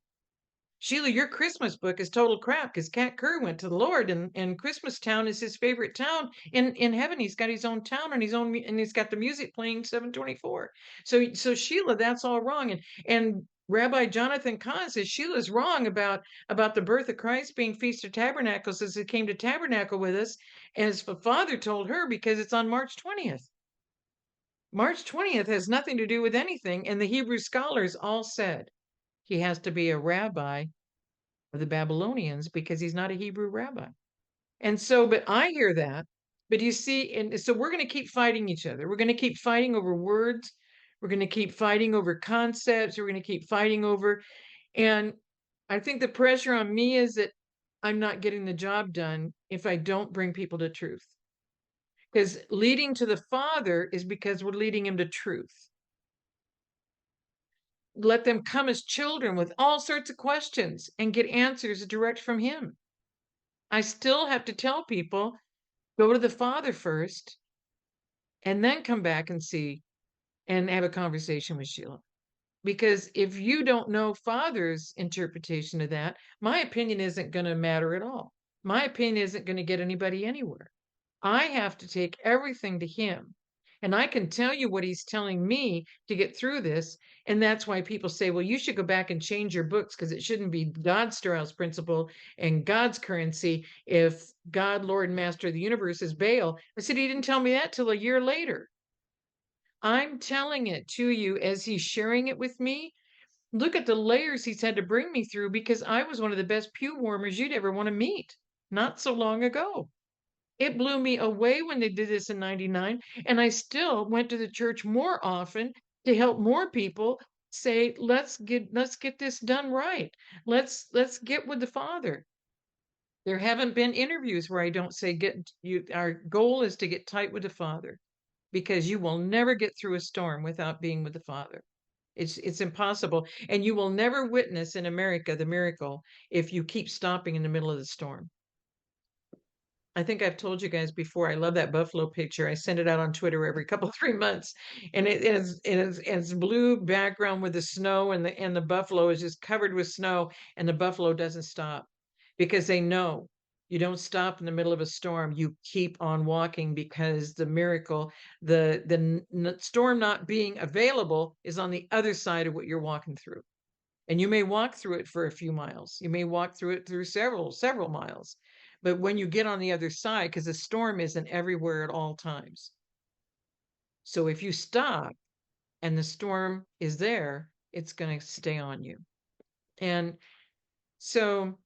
Sheila, your Christmas book is total crap because Cat Kerr went to the Lord and Christmas Town is his favorite town in heaven. He's got his own town and he's got the music playing 724. So Sheila, that's all wrong. And Rabbi Jonathan Kahn says Sheila's wrong about the birth of Christ being Feast of Tabernacles as it came to tabernacle with us, as the Father told her, because it's on March 20th. March 20th has nothing to do with anything. And the Hebrew scholars all said he has to be a rabbi of the Babylonians because he's not a Hebrew rabbi. And so, but I hear that. But you see, and so we're going to keep fighting each other. We're going to keep fighting over words. We're going to keep fighting over concepts. We're going to keep fighting over. And I think the pressure on me is that I'm not getting the job done if I don't bring people to truth. Because leading to the Father is because we're leading him to truth. Let them come as children with all sorts of questions and get answers direct from him. I still have to tell people, go to the Father first and then come back and see and have a conversation with Sheila. Because if you don't know Father's interpretation of that, my opinion isn't going to matter at all. My opinion isn't going to get anybody anywhere. I have to take everything to him. And I can tell you what he's telling me to get through this. And that's why people say, well, you should go back and change your books because it shouldn't be God's storehouse principle and God's currency if God, Lord, and Master of the universe is Baal. I said, he didn't tell me that till a year later. I'm telling it to you as he's sharing it with me. Look at the layers he's had to bring me through because I was one of the best pew warmers you'd ever want to meet not so long ago. It blew me away when they did this in 99. And I still went to the church more often to help more people say, let's get this done right. Let's get with the Father. There haven't been interviews where I don't say our goal is to get tight with the Father because you will never get through a storm without being with the Father. It's impossible. And you will never witness in America the miracle if you keep stopping in the middle of the storm. I think I've told you guys before, I love that buffalo picture. I send it out on Twitter every couple, 3 months. And it's blue background with the snow and the buffalo is just covered with snow and the buffalo doesn't stop because they know you don't stop in the middle of a storm. You keep on walking because the miracle, the storm not being available is on the other side of what you're walking through. And you may walk through it for a few miles. You may walk through it through several miles. But when you get on the other side, because the storm isn't everywhere at all times. So if you stop and the storm is there, it's going to stay on you. And so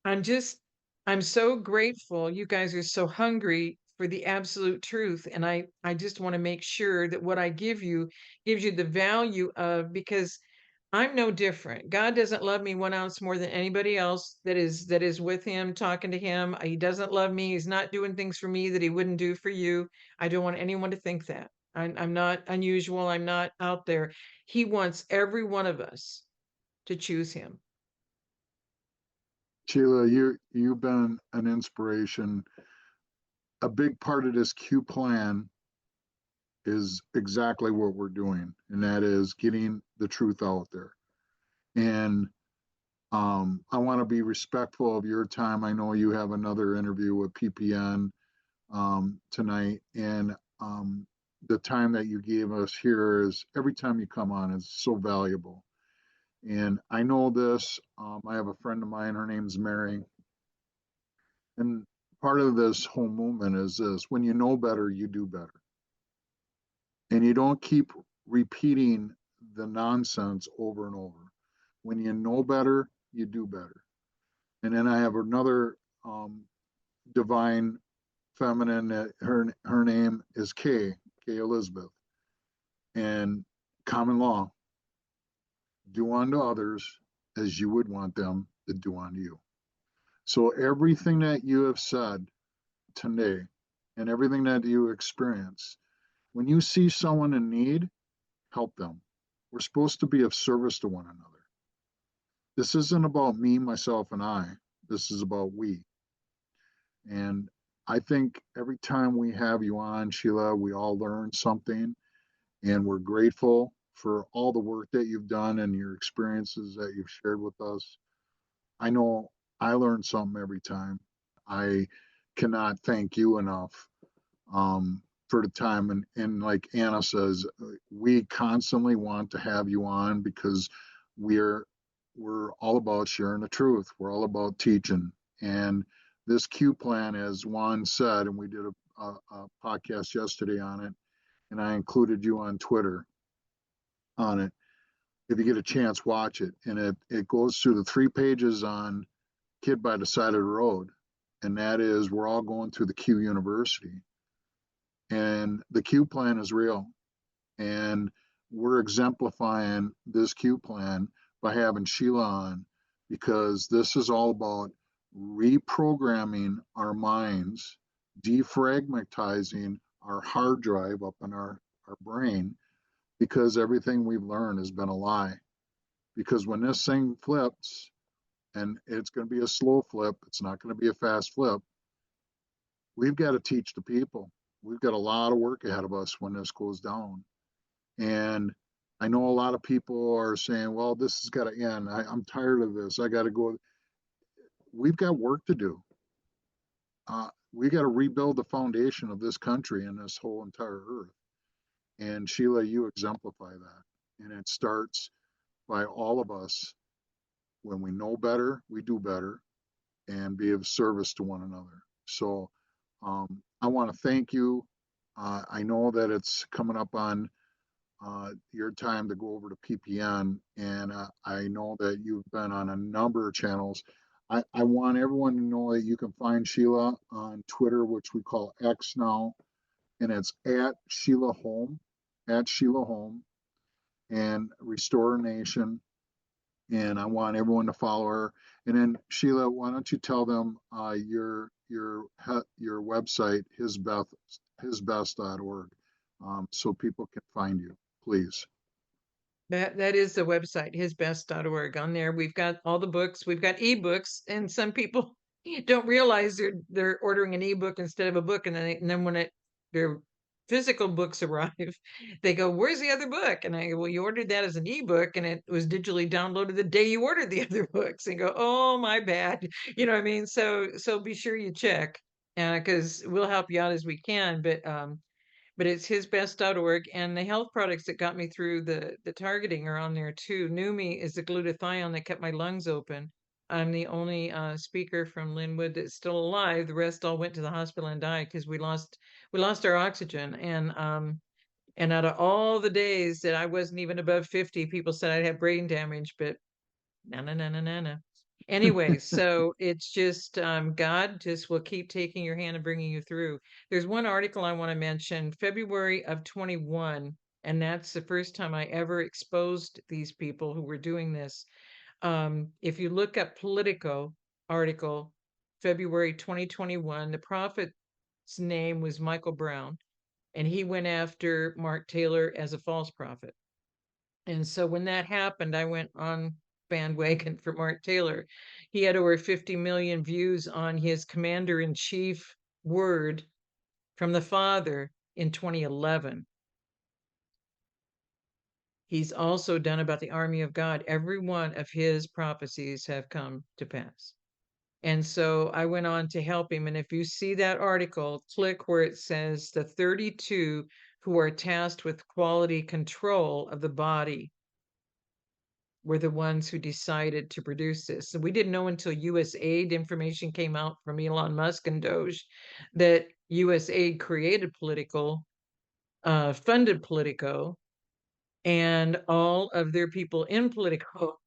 I'm so grateful. You guys are so hungry for the absolute truth. And I just want to make sure that what I give you gives you the value of, because I'm no different. God doesn't love me 1 ounce more than anybody else that is with him, talking to him. He doesn't love me. He's not doing things for me that he wouldn't do for you. I don't want anyone to think that. I'm not unusual. I'm not out there. He wants every one of us to choose him. Sheila, you've been an inspiration. A big part of this Q plan is exactly what we're doing, and that is getting the truth out there. And I want to be respectful of your time. I know you have another interview with PPN tonight, and the time that you gave us here is every time you come on is so valuable. And I know this. I have a friend of mine. Her name's Mary, and part of this whole movement is this: when you know better, you do better, and you don't keep repeating the nonsense over and over. When you know better, you do better. And then I have another divine feminine. Her name is K Elizabeth, and common law: do unto others as you would want them to do unto you. So everything that you have said today, and everything that you experience, when you see someone in need, help them. We're supposed to be of service to one another. This isn't about me, myself, and I. This is about we. And I think every time we have you on, Sheila, we all learn something, and we're grateful for all the work that you've done and your experiences that you've shared with us. I know I learn something every time. I cannot thank you enough for the time. And like Anna says, we constantly want to have you on because we're all about sharing the truth. We're all about teaching. And this Q plan, as Juan said, and we did a podcast yesterday on it, and I included you on Twitter on it. If you get a chance, watch it. And it goes through the 3 pages on Kid by the Side of the Road. And that is, we're all going through the Q University. And the Q plan is real. And we're exemplifying this Q plan by having Sheila on, because this is all about reprogramming our minds, defragmentizing our hard drive up in our brain, because everything we've learned has been a lie. Because when this thing flips, and it's going to be a slow flip, it's not going to be a fast flip, we've got to teach the people. We've got a lot of work ahead of us when this goes down. And I know a lot of people are saying, well, this has got to end. I'm tired of this. I got to go. We've got work to do. we got to rebuild the foundation of this country and this whole entire earth. And Sheila, you exemplify that. And it starts by all of us. When we know better, we do better and be of service to one another. So I want to thank you. I know that it's coming up on your time to go over to PPN, and I know that you've been on a number of channels. I want everyone to know that you can find Sheila on Twitter, which we call X now, and it's at Sheila Home, and Restore Nation. And I want everyone to follow her. And then Sheila, why don't you tell them your website, hisbest.org, so people can find you, please. That is the website, hisbest.org. On there, we've got all the books. We've got ebooks, and some people don't realize they're ordering an ebook instead of a book, and then when their physical books arrive, they go, "Where's the other book?" And I go, "Well, you ordered that as an ebook, and it was digitally downloaded the day you ordered the other books." And go, "Oh, my bad." You know what I mean? So be sure you check, because we'll help you out as we can, but it's hisbest.org, and the health products that got me through the targeting are on there too. Numi is the glutathione that kept my lungs open. I'm the only speaker from Linwood that's still alive. The rest all went to the hospital and died because we lost our oxygen. And out of all the days that I wasn't even above 50, people said I'd have brain damage, but no. Anyway, so it's just God just will keep taking your hand and bringing you through. There's one article I want to mention, February of 21, and that's the first time I ever exposed these people who were doing this. If you look up Politico article, February 2021, the prophet's name was Michael Brown, and he went after Mark Taylor as a false prophet. And so when that happened, I went on bandwagon for Mark Taylor. He had over 50 million views on his commander-in-chief word from the Father in 2011. He's also done about the army of God. Every one of his prophecies have come to pass. And so I went on to help him. And if you see that article, click where it says the 32 who are tasked with quality control of the body were the ones who decided to produce this. And we didn't know until USAID information came out from Elon Musk and Doge that USAID created funded Politico, and all of their people in Politico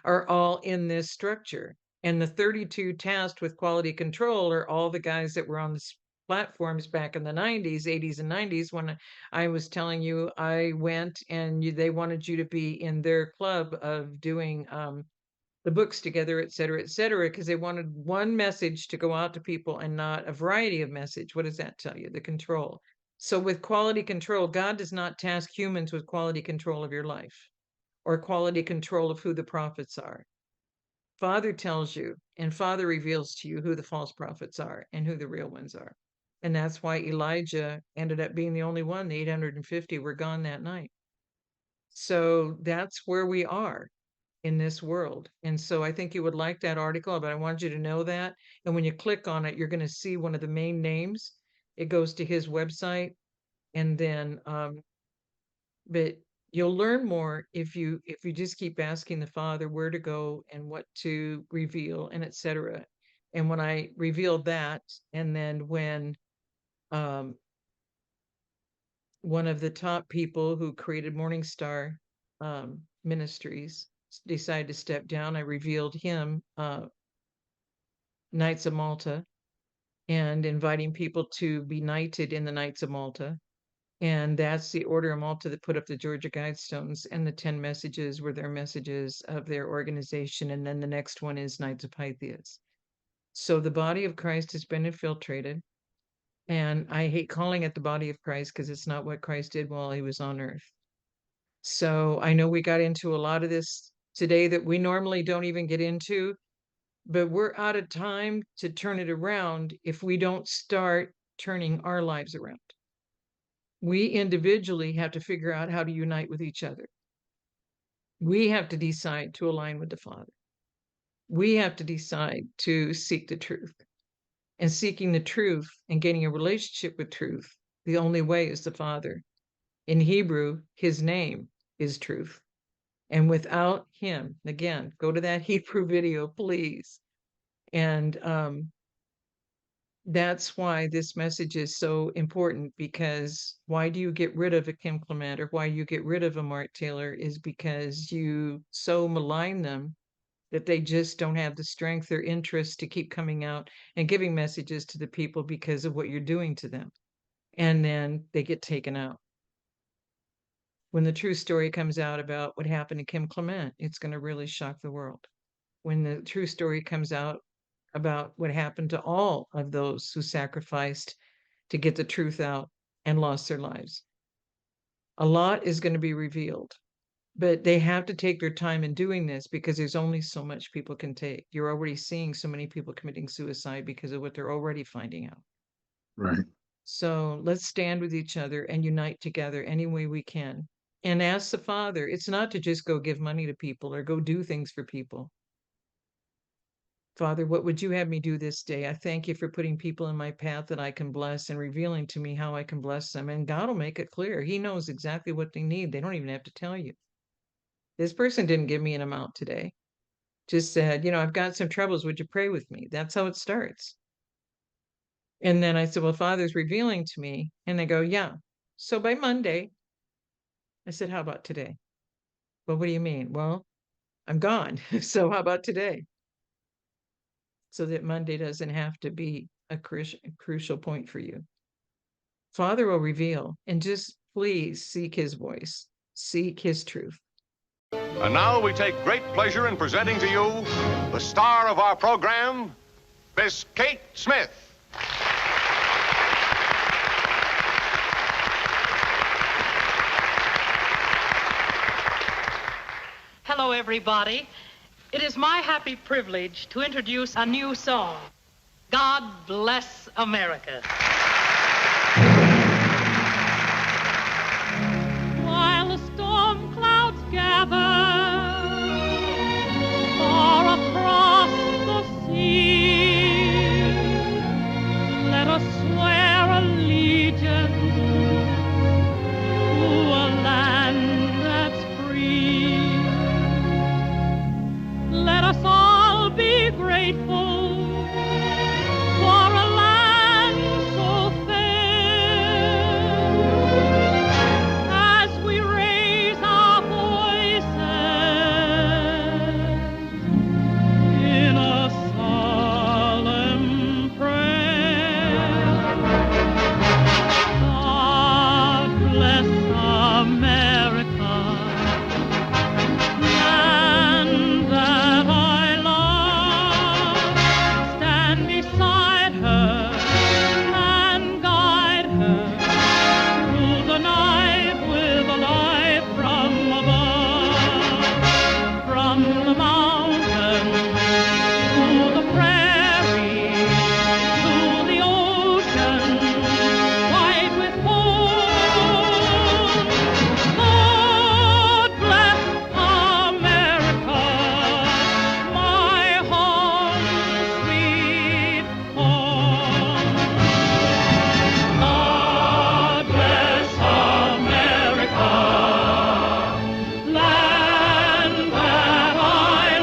are all in this structure. And the 32 tasked with quality control are all the guys that were on the platforms back in the 90s, 80s, and 90s when I was telling you I went and they wanted you to be in their club of doing the books together, et cetera, because they wanted one message to go out to people and not a variety of message. What does that tell you? The control. So with quality control, God does not task humans with quality control of your life or quality control of who the prophets are. Father tells you, and Father reveals to you who the false prophets are and who the real ones are. And that's why Elijah ended up being the only one. The 850 were gone that night. So that's where we are in this world. And so I think you would like that article, but I want you to know that. And when you click on it, you're going to see one of the main names. It goes to his website. And then, but you'll learn more if you just keep asking the Father where to go and what to reveal and etc. And when I revealed that, and then when one of the top people who created Morning Star Ministries decided to step down, I revealed him Knights of Malta and inviting people to be knighted in the Knights of Malta. And that's the Order of Malta that put up the Georgia Guidestones, and the 10 messages were their messages of their organization. And then the next one is Knights of Pythias. So the body of Christ has been infiltrated. And I hate calling it the body of Christ because it's not what Christ did while he was on earth. So I know we got into a lot of this today that we normally don't even get into, but we're out of time to turn it around if we don't start turning our lives around. We individually have to figure out how to unite with each other. We have to decide to align with the Father. We have to decide to seek the truth. and seeking the truth and getting a relationship with truth, the only way is the Father. In Hebrew, his name is truth. And without him, again, go to that Hebrew video, please. And that's why this message is so important, because why do you get rid of a Kim Clement, or why you get rid of a Mark Taylor, is because you so malign them that they just don't have the strength or interest to keep coming out and giving messages to the people because of what you're doing to them. And then they get taken out. When the true story comes out about what happened to Kim Clement, it's going to really shock the world. When the true story comes out about what happened to all of those who sacrificed to get the truth out and lost their lives, a lot is going to be revealed. But they have to take their time in doing this, because there's only so much people can take. You're already seeing so many people committing suicide because of what they're already finding out. Right. So let's stand with each other and unite together any way we can. And ask the Father. It's not to just go give money to people or go do things for people. Father, what would you have me do this day? I thank you for putting people in my path that I can bless and revealing to me how I can bless them. And God will make it clear. He knows exactly what they need. They don't even have to tell you. This person didn't give me an amount today. Just said, I've got some troubles. Would you pray with me? That's how it starts. And then I said, well, Father's revealing to me. And they go, yeah. So by Monday, I said, how about today? Well, what do you mean? Well, I'm gone. So how about today? So that Monday doesn't have to be a crucial point for you. Father will reveal, and just please seek his voice, seek his truth. And now we take great pleasure in presenting to you the star of our program, Miss Kate Smith. Hello, everybody. It is my happy privilege to introduce a new song, God Bless America. While the storm clouds gather far across the sea, let us swear allegiance to a land that's free. Let us all be grateful for a land so fair, as we raise our voices in a solemn prayer. God bless America, land that I love. Stand beside her and guide her through the night with a light from above. From the mountains to the prairie to the ocean white with foam. God bless America, my home, sweet home. God bless America, land that I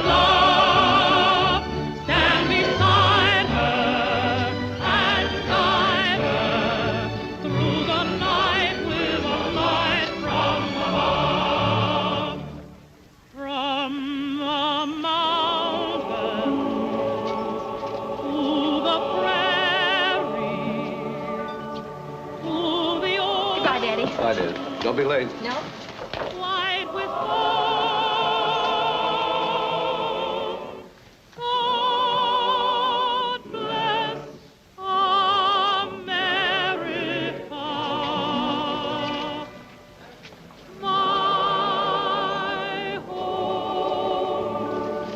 love. Stand beside her and guide her through the night with a light from above. From the mountains to the prairies to the ocean. Goodbye, Daddy. Bye, Dad. Don't be late. No? White with foam. God bless America, my home,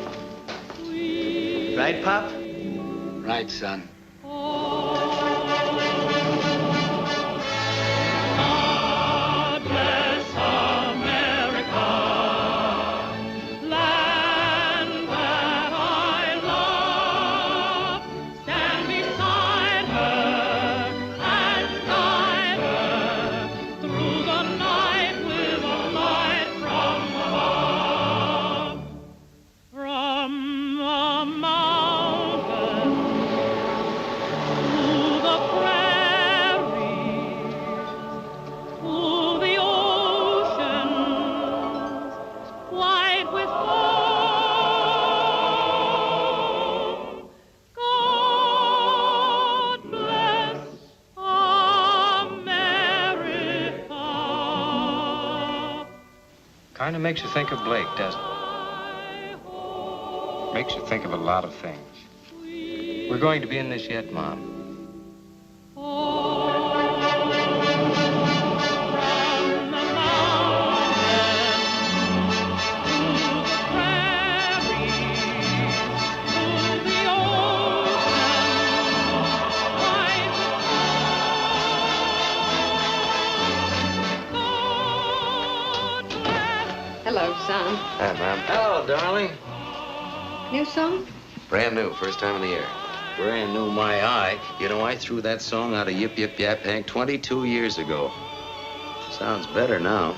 sweet Right, Pop? Right, son. God bless America, land that I love. Stand beside Kind of makes you think of Blake, doesn't it? Makes you think of a lot of things. We're going to be in this yet, Mom. Hello, son. Hi, Mom. Hello, darling. New song? Brand new, first time of the year. Brand new, my eye. You know, I threw that song out of Yip Yip Yap Hank 22 years ago. Sounds better now.